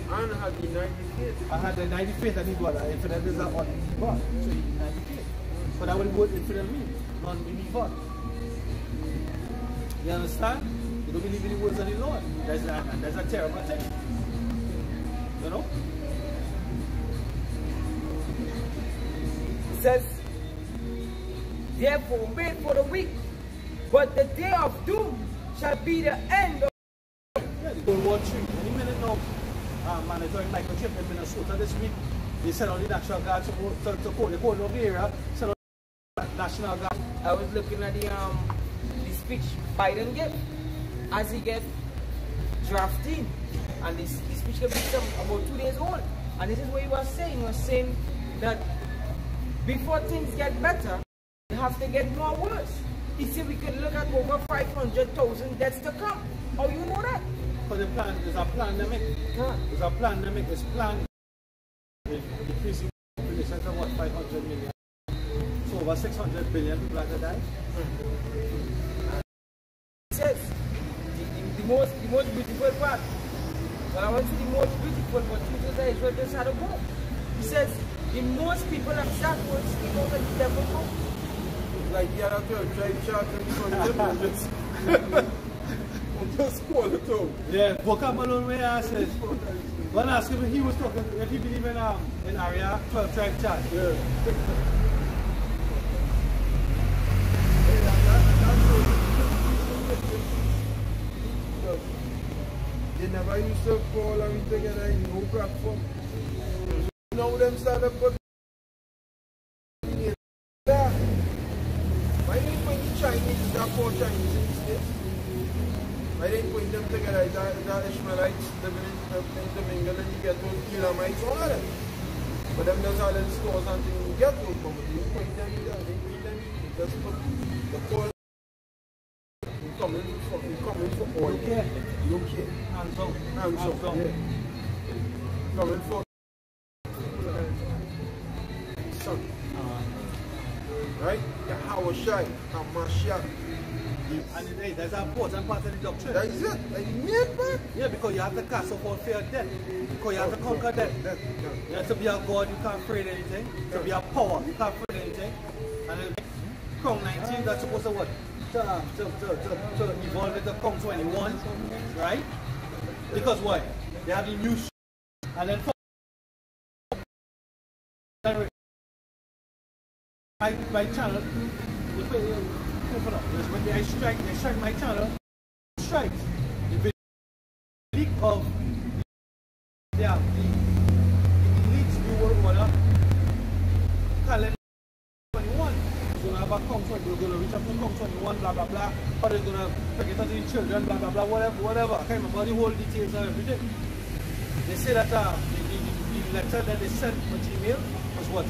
S2: I had the 95th.
S4: I had the 95th and he got an infinite is on God. So he 95th. But that would what infinite mean? Non-believer. You understand? You don't believe in the words of the Lord. That's a terrible thing. You know?
S3: It says, therefore wait for the week, but the day of doom shall be the end of.
S4: Yeah, the World War III. Any minute now, mandatory microchip in Minnesota this week. They sent out the National Guard to call the whole of the area. Sent out the National Guard.
S3: I was looking at the speech Biden gave as he get drafted, and this speech can be about 2 days old. And this is what he was saying. He was saying that before things get better, they have to get more worse. He said we could look at over 500,000 deaths to come. How you know that?
S4: Because there's a pandemic. There's a pandemic. It's planned. Increasing population to what, 500 million. So over 600 billion people have to die.
S3: He says the most beautiful part. Well, I want to see the most beautiful, but Jesus is where this had to go. He says the most people have sat will speak out of the devil go.
S2: Like the other girl tried shouting from the devil. Just call it out.
S4: Yeah, vocabulary where I said. When I asked him if he was talking, if he believed in area 12 tribe chart.
S2: Yeah. They never used to call and together in no platform. Now them start up put there. Why didn't put the Chinese, that poor Chinese in the States? Why didn't put them together? That Ishmaelites living in Domingo and you get those Elamites, all of them. But them does all the stores and things you get those, but you put them in there, you put them in, you just put the call. You come in for all. Look here. Hands up. Yeah. Coming for son. Right? Yahawashai, Hamashiach.
S4: And hey, that's an important part of the doctrine.
S2: That is it. That is made, man.
S4: Yeah, because you have to cast off all fear of death. Because you have to conquer death. You have to be a God, you can't afraid anything. To be a power, you can't afraid anything. And then Crown 19, that's supposed to what? To evolve into Crown 21, right? Because why? They have the new and then my channel, when they strike my channel, strikes. The leak of the leaks new world order, calendar 21. We're going to have a comfort, we're going to reach up to Kong 21, blah blah blah, or they're going to forget us in children, blah blah blah, whatever. I can't remember the whole details of everything. They say that the letter that they sent on Gmail was what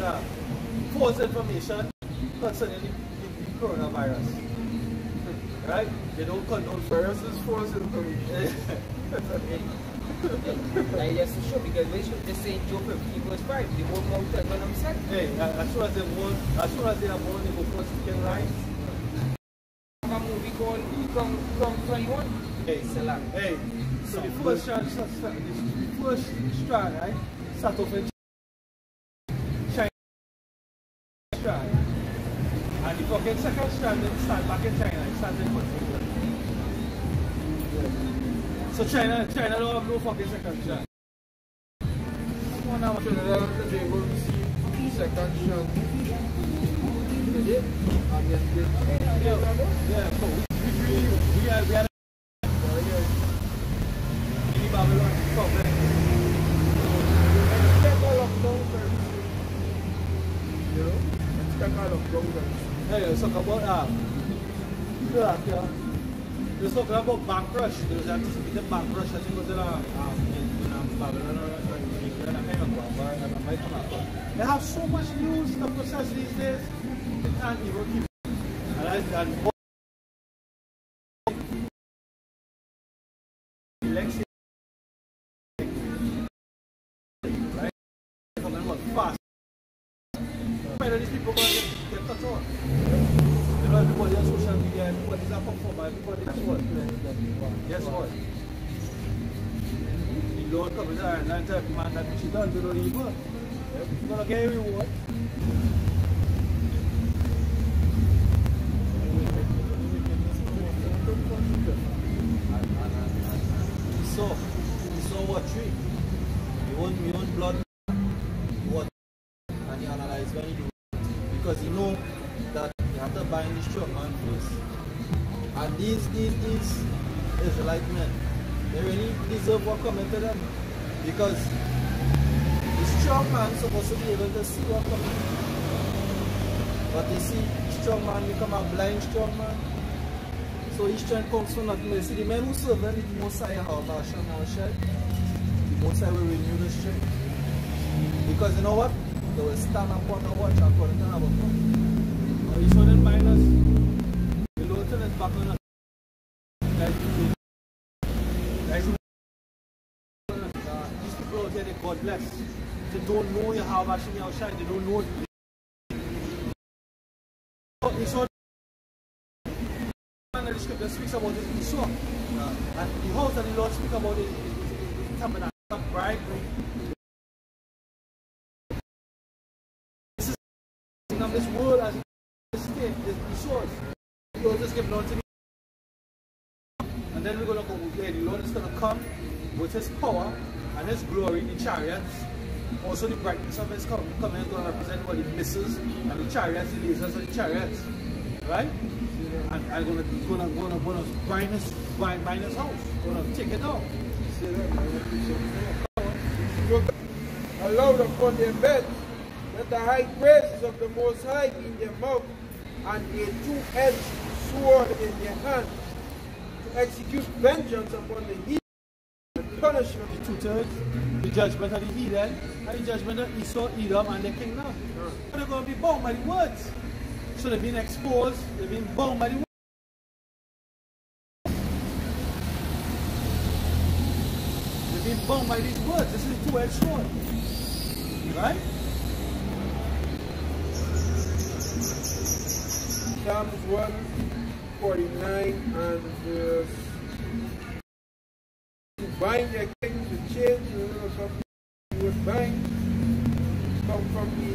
S4: false information concerning the coronavirus. Right? They don't condone
S2: Viruses, false information.
S3: Like that's the show because they should just say Job 15 verse 5. They won't mount that when I'm set.
S4: Hey, as soon as they are born, they go first to get right.
S3: A movie called From 21.
S4: Hey,
S3: Salah.
S4: Hey, so the first strand, right? Start off in China strand. And the fucking second strand then start back in China. It starts in Portugal. So China don't have no fucking second strand.
S2: Trinidad and Tobago receive second chance. They did? And
S4: Yeah, so we are Babylon problem.
S2: Expect a lockdown first. You know? Expect a lockdown first.
S4: Hey, let's talk about let's talk about bank rush. There was anticipated bank rush. I think it was in Babylon or England. I can't remember. They have so much news to process these days. They can't even keep it. And election. Fast. These people going to get cut off. You know, everybody on social media, everybody's up for everybody. Guess what? Guess what? The Lord comes there and tell every man that which he done, do not evil. You're going to get a reward. We saw what tree? We own blood. Analyze when you do it because you know that you have to bind the strong man first. And these Israelite men, they really deserve what coming to them because the strong man is supposed to be able to see what coming. But you see, the strong man become a blind strong man. So his strength comes from nothing. You see, the men who serve them, the Most High have a shed. The Most High will renew the strength. Because you know what? They will stand up on the watch according to our book. You saw them minus. The lieutenant back on us. These people out here, they God bless. They don't know you have actually outside. They don't know. You saw the scripture speaks about it. You saw. And the house that the Lord speaks about it is tabernacle, bridegroom. Of this world as this state is the source. The Lord just give Lord to me. And then we're going to go, okay, the Lord is going to come with his power and his glory, the chariots. Also the brightness of his coming is going to represent what he misses and the chariots, the lasers of the chariots. Right? And I'm going to bind his house. Going to take it down.
S2: say that. Allowed upon their bed, that the high praises of the Most High be in their mouth, and a two-edged sword in their hand, to execute vengeance upon the heathen and punishment.
S4: Two-thirds, the judgment of the heathen, and the judgment of Esau, Edom, and their kingdom. They're going to be bound by the words. So they've been exposed, they've been bound by the words. They've been bound by these words. This is a two-edged sword. Right?
S2: Psalms 149 and verse. To bind their kings with chains, you would bind, come from the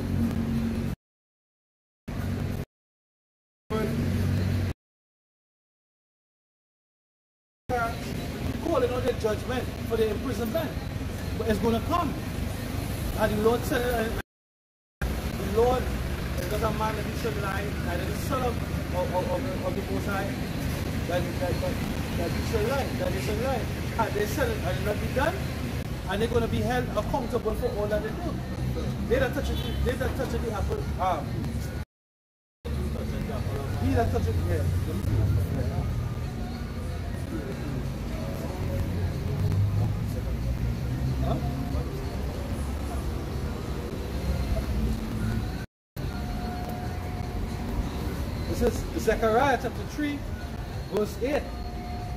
S4: calling on the judgment for the imprisonment, but it's going to come. And the Lord said, the Lord is not a man that he should lie, and it is the Son of the Most High that he should lie, And they said it and it not be done, and they're going to be held accountable for all that they do. They that touch it, the apple. He that touches it, yeah. Huh? This is Zechariah chapter 3, verse 8.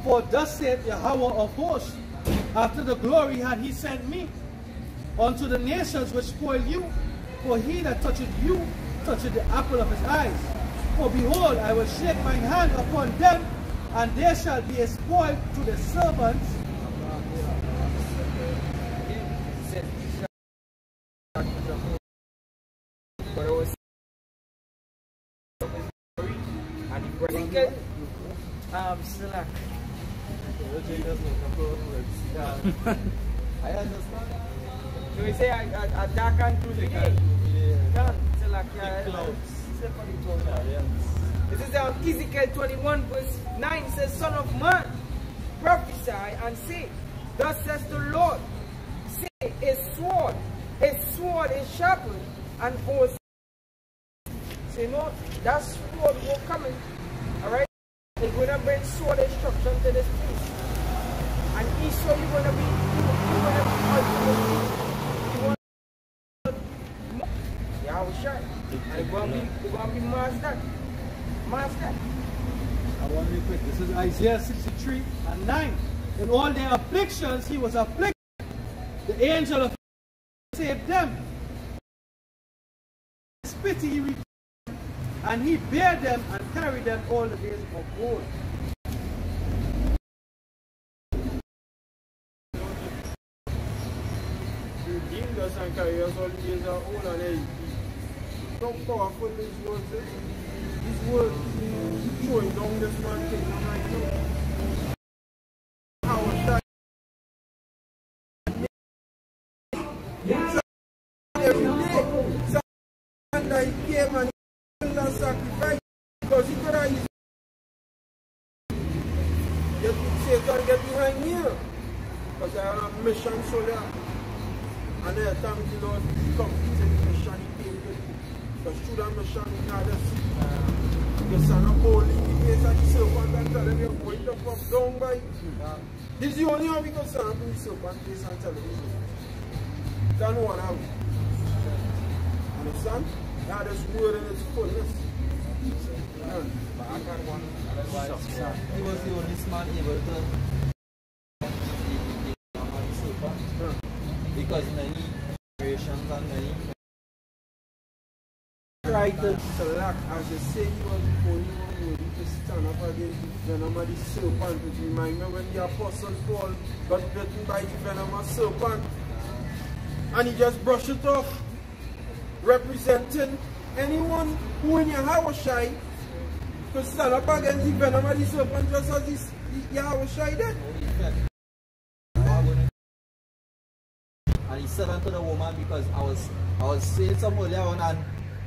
S4: For thus saith Yahweh of hosts, after the glory had he sent me unto the nations which spoil you, for he that toucheth you toucheth the apple of his eyes. For behold, I will shake my hand upon them, and there shall be a spoil to the servants.
S3: Slack.
S1: I understand.
S3: So we say I dark and through the day. Done. Slack. This is Ezekiel 21 verse 9 says, Son of man, prophesy and say, thus says the Lord, say, a sword is sharpened and force. So you know, that sword will come in. Alright? They're going to bring sword instruction to this place. And Esau, you're going to be yeah, I was sure. And it's going to be mastered. Mastered.
S4: I want to be quick. This is Isaiah 63 and 9. In all their afflictions, he was afflicted. The angel of saved them. His pity he returned, and he bare them and carried them all the days of old.
S2: He redeemed us and carried us all the days of old, and how powerful these words is. These words showing down this man's kingdom right now. Our shot. Every day, Sunday he came and he killed and sacrificed because he could have used Satan get behind here. Because I have a mission soldier. And I thank the Lord for completing the mission he came with. Because through that mission he had us. The son of holy, the place of the serpent and tell them you're going to come down by. This is the only one we can stand up in the serpent place and tell them. That's no one out. Understand? That is word in its fullness.
S1: He was the only man able to because many generations and many
S2: tried to select, as they say, he was the only one worthy to stand up against the venom of the serpent. It reminds me when the Apostle Paul got bitten by the venom of serpent and he just brushed it off, representing anyone who in your house shy to stand up against the venom of the serpent just as this Yahweh shy did.
S1: and he said unto the woman, because I was saying some earlier on and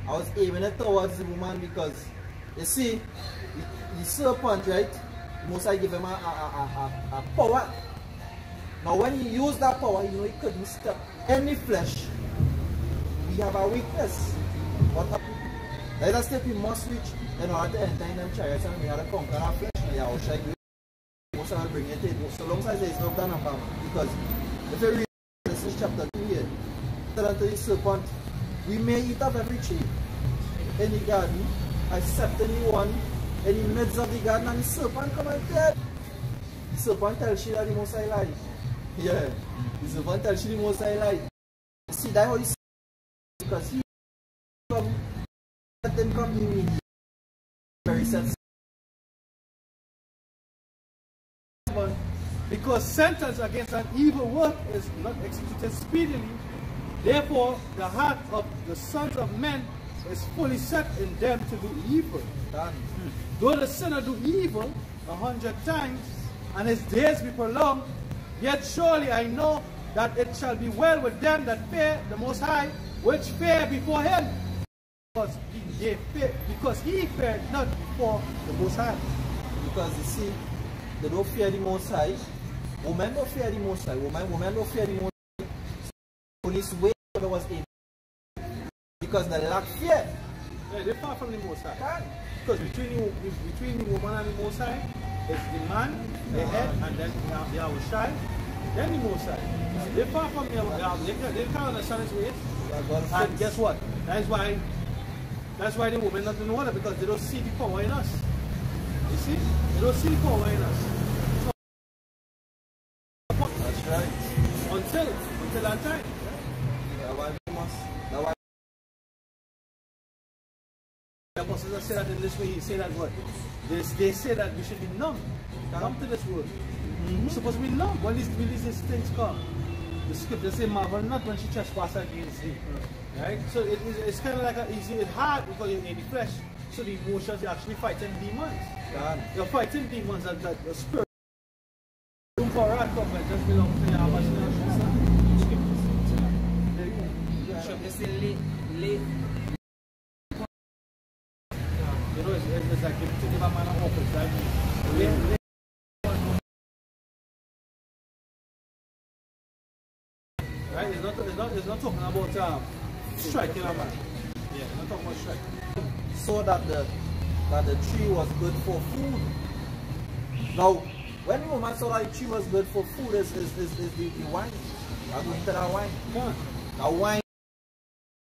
S1: I was aiming it towards the woman because you see the serpent, right? Most I give him a power Now when he used that power, you know he couldn't step any flesh. We have a weakness. What happened? Let us take we must reach in order to enter in them chariots and we have to conquer our flesh. And yeah, I'll show you. Most of bring it in. So long as there is no done about. Because if you read Genesis chapter 2 here, tell unto the serpent, we may eat of every tree in the garden, except anyone in the midst of the garden, and the serpent come and dead. The serpent tells you that the Most High lied. Yeah. The serpent tells you the Most High lied. See that how he said, because he come, let them come to me. Very sensitive.
S4: Because sentence against an evil work is not executed speedily, therefore the heart of the sons of men is fully set in them to do evil. Though the sinner do evil 100 times, and his days be prolonged, yet surely I know that it shall be well with them that fear the Most High, which fear before him. Because he feared not before the Most High.
S1: Because you see, they don't fear the Most High. Women don't fear the Most High. Women don't fear the Most High. So this way there was in. Because they lack fear.
S4: Yeah, they're far from the Most High. Because between the woman and the Most High, it's the man, the head, and then Yahweh Shai, then the Most High. They're far from they can't understand his ways. And guess what? That's why the women not in order, because they don't see the power in us. You see? They don't see the power in us. So,
S1: That's right.
S4: Until that time.
S1: That's why we must. That's why.
S4: The apostles say that in this way, he say that what? They say that we should be numb to this world. We're supposed to be numb when these things come. The scripture say, marvel not when she trespasses against thee. Right? So it's kind of like it's hard because you're in the flesh. So the emotions, you're actually fighting demons. You're fighting demons that the spirit. Room for wrath come and just belong to your imagination. You know, it's like if you give a man an office, right? Right? It's not talking about striking a man. Yeah, it's not talking about striking.
S1: So that the tree was good for food. Now, when the woman saw that the tree was good for food, is the wine. I'm going to that wine.
S4: Yeah.
S1: Now wine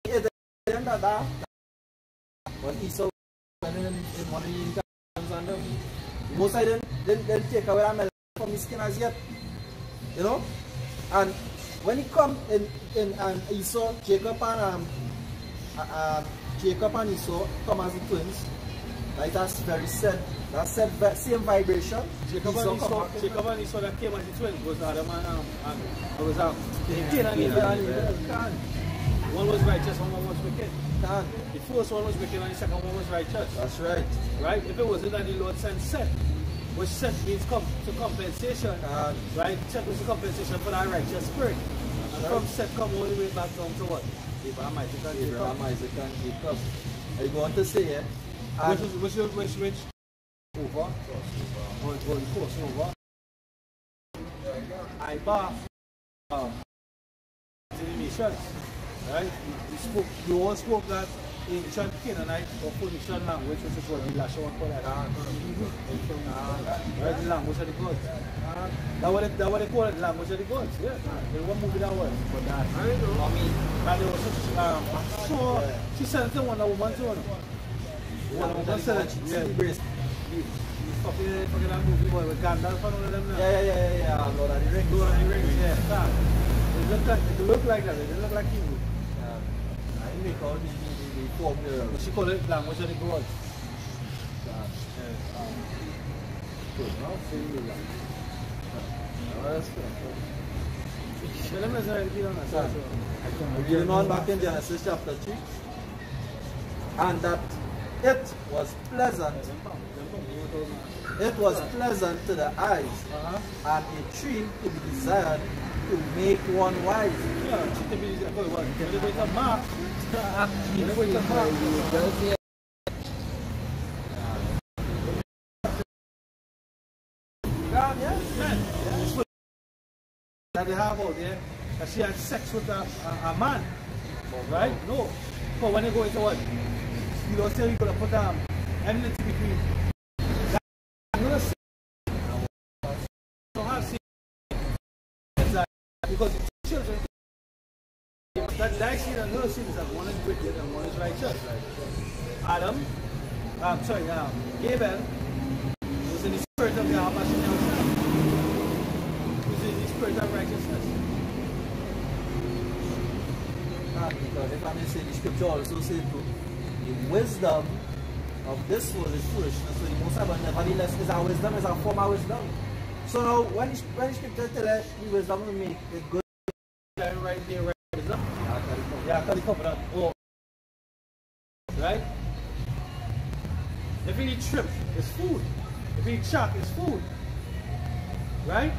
S1: is that. But he saw in one of the incomes and most I didn't take away that milk from his skin as yet. You know? And when he come in and he saw Jacob and Esau come as the twins, like that's very sad. That same vibration.
S4: Jacob and Esau that came as the twins was Adam and it was Cain and Abel. One was righteous, one was wicked. The first one was wicked and the second one was righteous.
S1: That's right.
S4: Right? If it wasn't that the Lord sent Seth, which Seth means to compensation, right? Seth was a compensation for that righteous spirit. And from Seth come all the way back down to what? Abraham, Isaac, and
S1: Jacob. Are you going to say it?
S4: Which? Over. Going course over. Ibar. To the nations. Right? You all spoke that ancient Canaanite or Phoenician language, which is what the Lashon call that. Right? The language of the gods. That's what they call it, the language of the gods. Yeah. They won't move it that way. But that. I know. I mean, and there was such so she sent to one woman to one. One woman said, yeah. Fucking that movie boy with Gandalf and all of them now.
S1: Yeah. Lord of the Rings.
S4: Lord of the Rings, yeah. It looked like that. It didn't look like evil.
S1: They call the formula.
S4: She called it language of the gods.
S1: Reading on back in Genesis chapter 3. And that it was pleasant. It was pleasant to the eyes, and a tree to be desired to make one wise.
S4: Yeah, to be desired. that they have out there that she had sex with a man. Right? No. But when they go into what? You don't say you're going to put enmity between that and her sin. Don't have sin. Because it's children. That sin and her sin is that one is wicked and one is righteous. Adam, Abel was in the spirit of Yahweh himself. Was in the spirit of righteousness.
S1: Because if I may say, the scripture also says the wisdom of this world is foolishness. So the Most High, but nevertheless, is our wisdom, is our form of wisdom. So now, when the scripture tells us the wisdom will make it good,
S4: right there, right wisdom. Yeah, because cover that. Oh. Right? If you eat shrimp, it's food. If you eat shark, it's food. Right?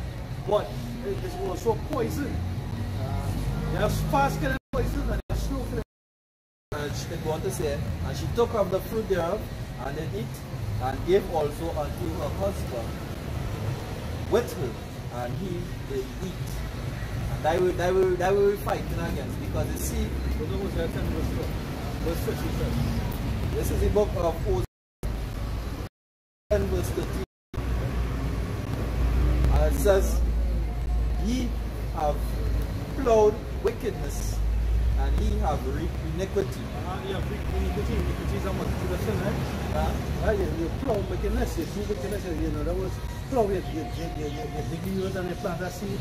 S4: But it's also poison. There's fast killing poison and there's slow killing.
S1: and she did want to say, and she took of the fruit thereof, and did eat, and gave also unto her husband with her, and he did eat. And that will be fighting against, because you see, this is the book of Hosea 10 verse 13. And it says, ye have plowed wickedness, and ye have reaped iniquity.
S4: Iniquity is a multitude of sin, right? You plow wickedness, you do wickedness, you know, that was plow, you dig the earth and you plant a seed,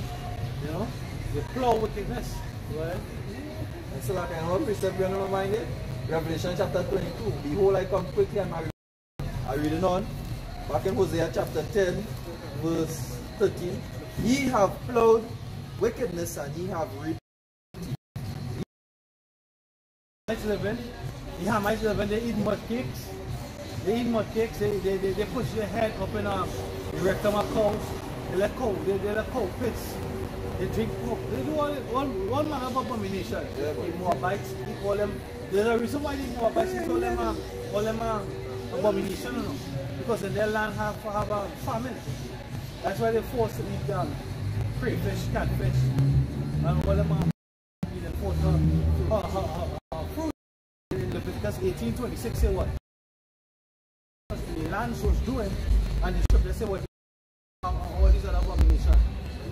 S4: you know, you plow wickedness, right?
S1: And so like I know precept we are not reminded. Revelation chapter 22. Behold, I come quickly, and I reading on. Back in Hosea chapter 10, verse 13. Ye have plowed wickedness, and ye have reaped.
S4: Hamites living, they eat mud cakes. They eat mud cakes, they push their head up in the rectum of cows. They let cow pits. They drink coke. They do all manner of abomination.
S1: Yeah,
S4: they Moabites, they call them. There's a reason why they Moabites call them abomination, you know? Because in their land have a famine. That's why they're forced to eat crayfish, catfish, and all them eating forced fruit. In Leviticus 18:26 say what? The land was doing, and the scripture say what? All these other abominations.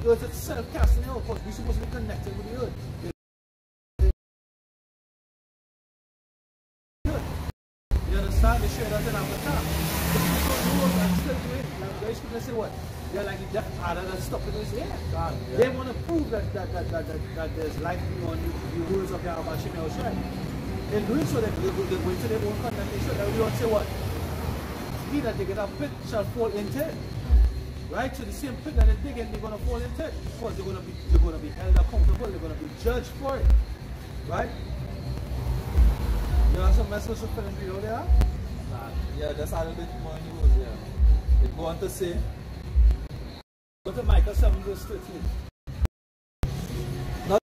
S4: The earth itself casting out, because we're supposed to be connected with the earth. You understand? They share that in Avatar. But people do it and still do it. Like the scripture say what? They're like the death adder that's stopping us here. Yeah. They want to prove that there's life beyond the rules of Yahweh Shem Yoshai. In doing so, they're going to their own condemnation. They don't say what? He that they get a pit shall fall into it. Right? So the same pit that they dig in, they're going to fall into it. Because they're going to be held accountable, they're going to be judged for it. Right? You have some messages to finish video there?
S1: Yeah, that's a little bit more news here. They go on to say,
S4: go to Micah 7 verse 13. Not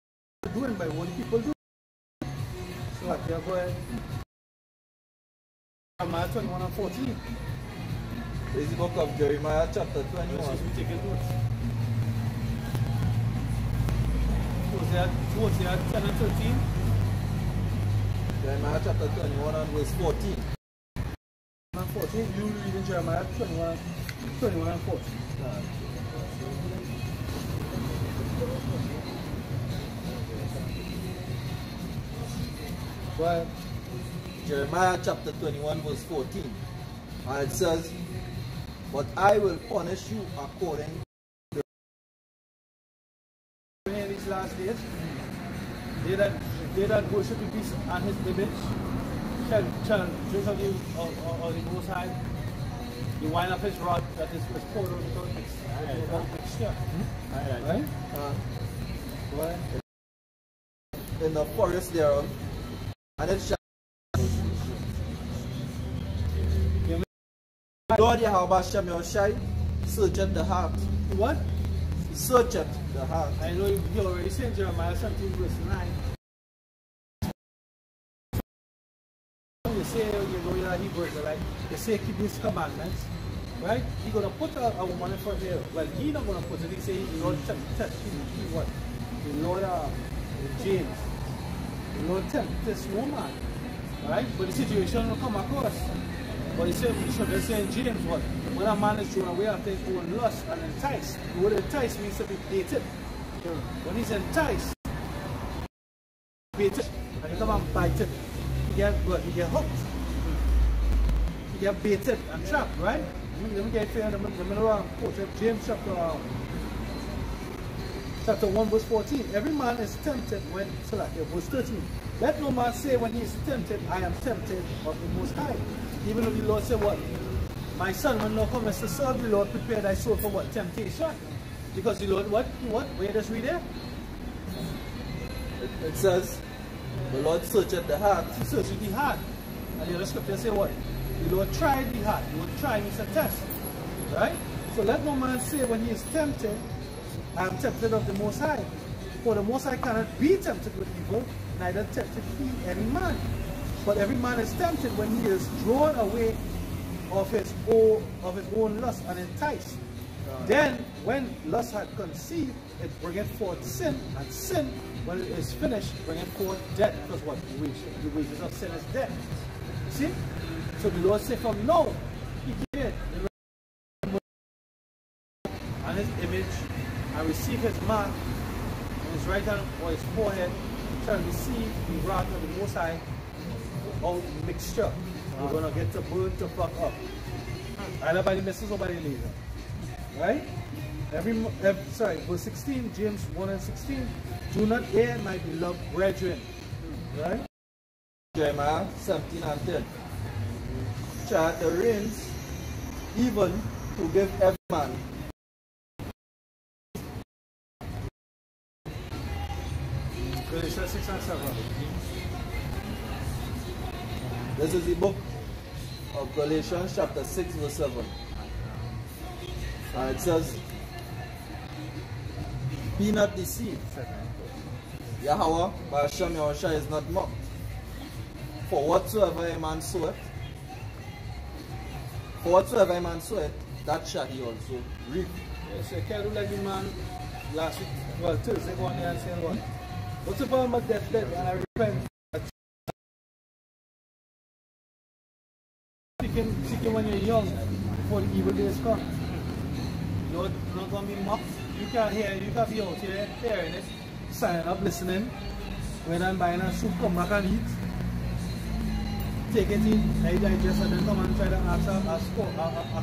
S4: doing by what people do. So what, yeah, go ahead. Jeremiah 21 and 14.
S1: this is the book of Jeremiah chapter 21.
S4: We take it notes. Hosea 10 and 13.
S1: Jeremiah chapter 21 and verse 14.
S4: And 14, you read in Jeremiah 21 and 14. Right.
S1: Jeremiah chapter 21 verse 14. And it says, but I will punish you according to
S4: in these last days, they that worship the beast and his image shall drink of the Most High, the wine of his rod that is poured over the mixture. Right?
S1: in the forest thereof, and it shall Lord Yahweh Shem Yoshai searcheth the heart.
S4: What?
S1: Searcheth the heart.
S4: I know you already said Jeremiah 17 verse 9. You say, you know, you're a Hebrew, like, you say keep these commandments, right? He's going to put a woman in front here. Well, he's not going to put it. He says, the Lord he what? The Lord James. The Lord tempt this woman. Right? But the situation will come across. But he said, they say in James, what? When a man is drawn away after his own lust and enticed, the word enticed means to be baited. When he's enticed, baited, and he come and bite it, he get hooked. He get baited and trapped, right? Let me get it in the middle of James chapter 1 verse 14. Every man is tempted when, verse 13. Let no man say when he is tempted, I am tempted of the Most High. Even though the Lord said what? My son, when thou comest to serve the Lord, prepare thy soul for what? Temptation. Because the Lord, what? Where does read there?
S1: It says, the Lord searcheth the heart.
S4: He searcheth the heart. And the other scripture say what? The Lord tried the heart. The Lord try means a test. Right? So let no man say when he is tempted, I am tempted of the Most High. For the Most High cannot be tempted with evil, neither tempted he any man. But every man is tempted when he is drawn away of his own lust and enticed. Then, when lust had conceived, it bringeth forth sin, and sin, when it is finished, bringeth forth death. Because what? The wages of sin is death. See? So the Lord said from now, he created and his image, and receive his mark in his right hand or his forehead, shall receive the wrath of the Most High out mixture. We're going to get to burn to fuck up. Either by the message or by the laser. Right? Verse 16, James 1 and 16. Do not err, my beloved brethren. Right?
S1: Jeremiah 17 and 10. Chart the reins, even to give every man.
S4: Galatians 6 and 7.
S1: This is the book of Galatians chapter 6 verse 7. And it says, be not deceived. Yahweh, by Hashem Yahushua, is not mocked. For whatsoever a man soweth, that shall he also reap.
S4: Yes, I can't do like the man last week, well, Thursday, going there and saying what? What's the problem with deathbed and I repent? Seeking when you're young, before the evil days come. You're not going to be mocked. You can't hear, you can't be out here hearing it, signing up, listening. When I'm buying a soup, come back and eat. Take it in, digest, and then come and try to answer a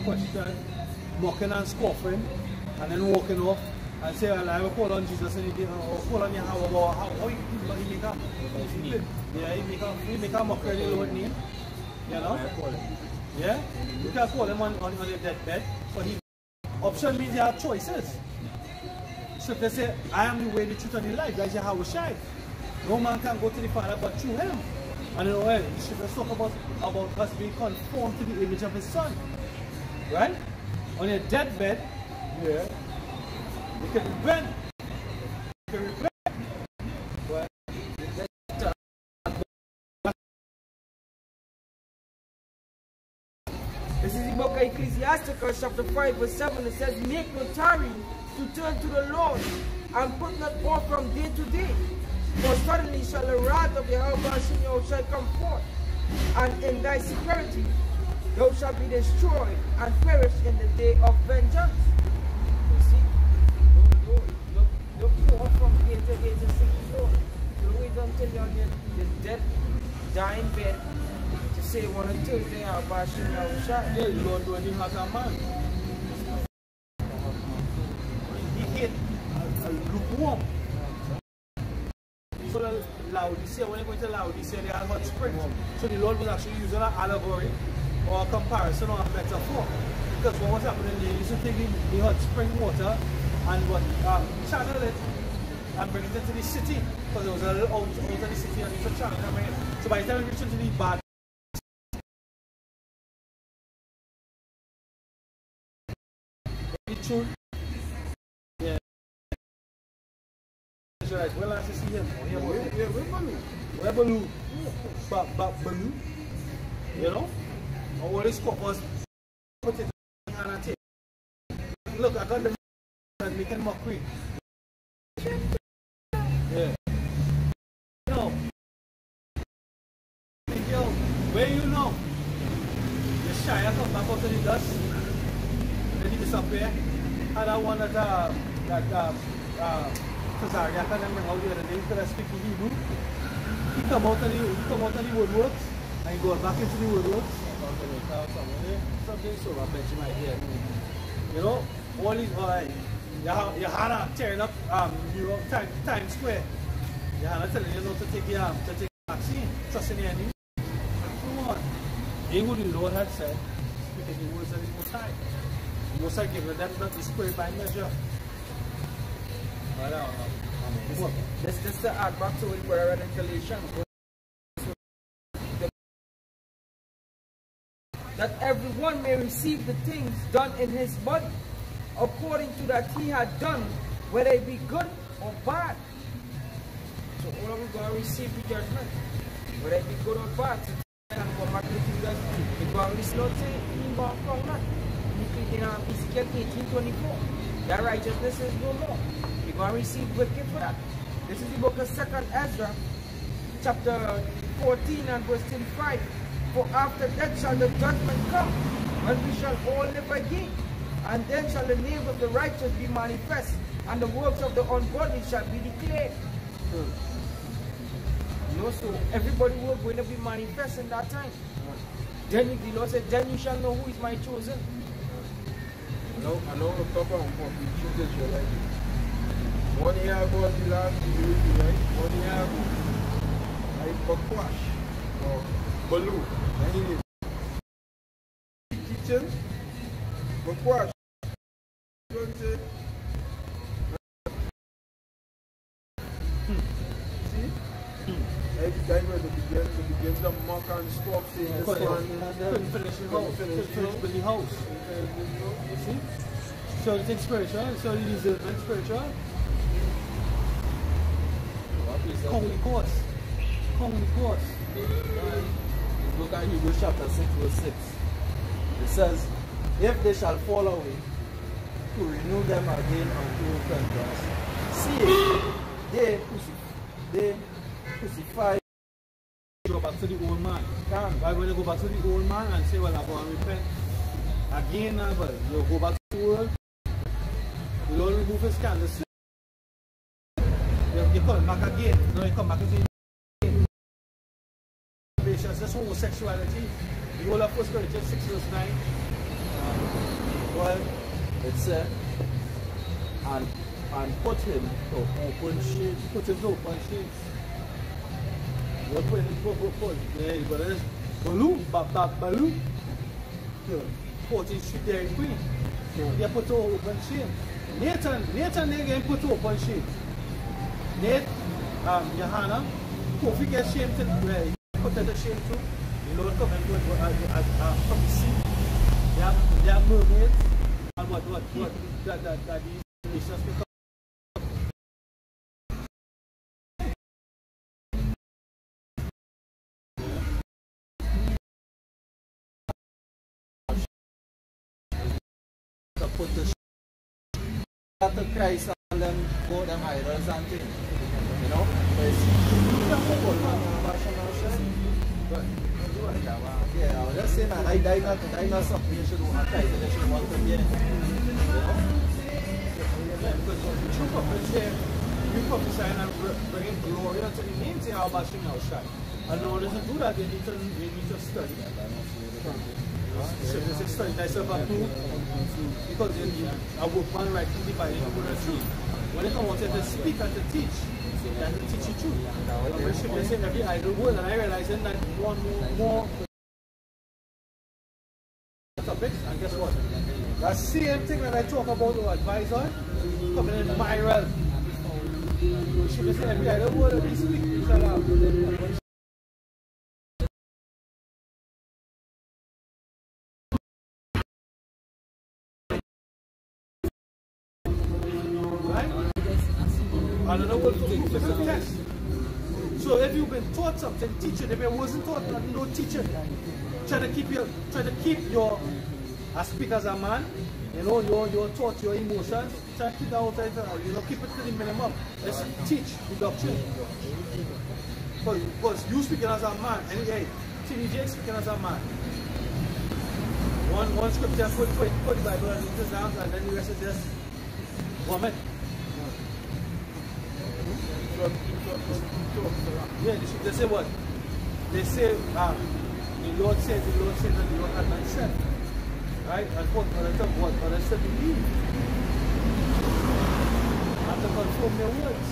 S4: question, mocking and scoffing, and then walking off and say, well, I will call on Jesus and he call on Yahweh. How you make a mockery of the Lord's name. You know? Yeah? You can call him on your deathbed. So option means you have choices. So if they say, I am the way, the truth, and the life, that's Yahweh Shai. No man can go to the Father but through him. And you know, well, you should talk about us being conformed to the image of his son. Right? On your deathbed, yeah, you can repent. You can repent. Well,
S3: this is the book of Ecclesiasticus chapter 5 verse 7. It says, make no tarry to turn to the Lord, and put not off from day to day. For suddenly shall the wrath of Yahweh shall come forth, and in thy security thou shalt be destroyed and perish in the day of vengeance. You see? Don't go off from day to day to seek the Lord. Don't wait until you're on your death, dying bed to say one or two things about Yahweh.
S4: Yeah, the Lord when he has a man. He hate lukewarm. So the Laodicea, when you go to Laodicea, they are hot springs. So the Lord was actually using an allegory or a comparison or a metaphor. Because what was happening, they used to take the hot spring water and channel it and bring it into the city. Because it was a little out of the city and it's a channel and bring it. So by the time it reached into the bad, yeah. Right. Well, I see him. Where Baloo? Baloo? You know? Or what is called was Look, I got the and making mockery. Yeah. No. Yo, where you know? The Shire come back out of the dust. Then he disappear. And I one that Cesaria can remember how the other day because I speak Hebrew. He come out of the woodworks and he goes back into the woodworks. Something so I bet you might hear. You know, all these you had to tearing up Times Square. You had to tell you not to take the vaccine, trusting the enemy. Come on. They who the Lord had said, because the words of the Most High. The Most High given them not the spirit by measure.
S3: Let's just add back to it where I read in Galatians. That everyone may receive the things done in his body, according to that he had done, whether it be good or bad. So all of us going to receive the judgment, whether it be good or bad. And go back to the judgment. We're going to listen to him from that. In Ezekiel 18:24, that righteousness is no more. We're going to receive wicked for that. This is the book of 2nd Ezra, chapter 14 and verse 35. For after that shall the judgment come, when we shall all live again. And then shall the name of the righteous be manifest, and the works of the ungodly shall be declared. You know, so everybody will going to be manifest in that time. Then the Lord said, then you shall know who is my chosen.
S2: I know we're talking about the chosen Israelite. 1 year ago, the last video, right? 1 year ago, I bakwash or baloo. Teaching, bakwash. See? Every time when they begin to mock and stop saying this one.
S4: Couldn't finish the house. You see? So you think spiritual, so you deserve spiritual. Holy course. Holy course.
S1: Look at Hebrews chapter 6 verse 6. It says, if they shall fall away, to renew them again unto repentance. See, they crucify.
S4: Go back to the old man. Why when you go back to the old man and say, well, I'm going to repent again, but you go back to the world, you don't remove his candlestick. You come back again. No, you come back again. It's just homosexuality. The whole of 1 Corinthians 6 verse 9.
S1: Well, it said, and put him to open shame.
S4: Put him to open shame. What put him to open? Yeah, you got this. Baloo. 14th Street Dairy Queen. They put to open shame. Nathan again put to open shame. Nate, Johanna, Kofi get shame to the put to shame too. The Lord come and go from the sea. They are mermaids. And what that these nations become.
S1: Put the after Christ and them go them idols and things. You know? Yeah, I was just saying that I know something you should do at Christ and you should want to be in it. You know?
S4: Because the true prophets here, you prophesying and bringing glory unto the names of our bashing our shine. And no one doesn't do that, they need to study. So this is study thyself approved because a workman rightly dividing the word of truth. When they come out to speak and to teach, then they teach you truth. And they say every idle word, and I realize that one more topics, and guess what? That same thing that I talk about or advise on, coming in viral. Should they say every idle word that they speak? Another word for proof is a test. So if you've been taught something, teach it. If it wasn't taught, no teacher. Try to keep your I speak as a man. You know, your thoughts, your emotions. Try to keep that out of, you know, keep it to the minimum. Let's teach the doctrine. Because you speaking as a man, and hey, TDJ speaking as a man. One scripture put the Bible and it down, and then the rest is just woman. Yeah, they say what? They say, the Lord said, and the Lord had not said. Right? And what I said believe. And to confirm their words.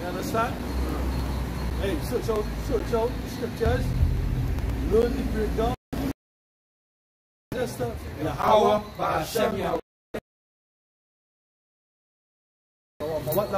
S4: You understand? Hey, so the scriptures, learn the breakdown. Just
S1: Yahweh, Ba'ashem, Yahweh.
S4: what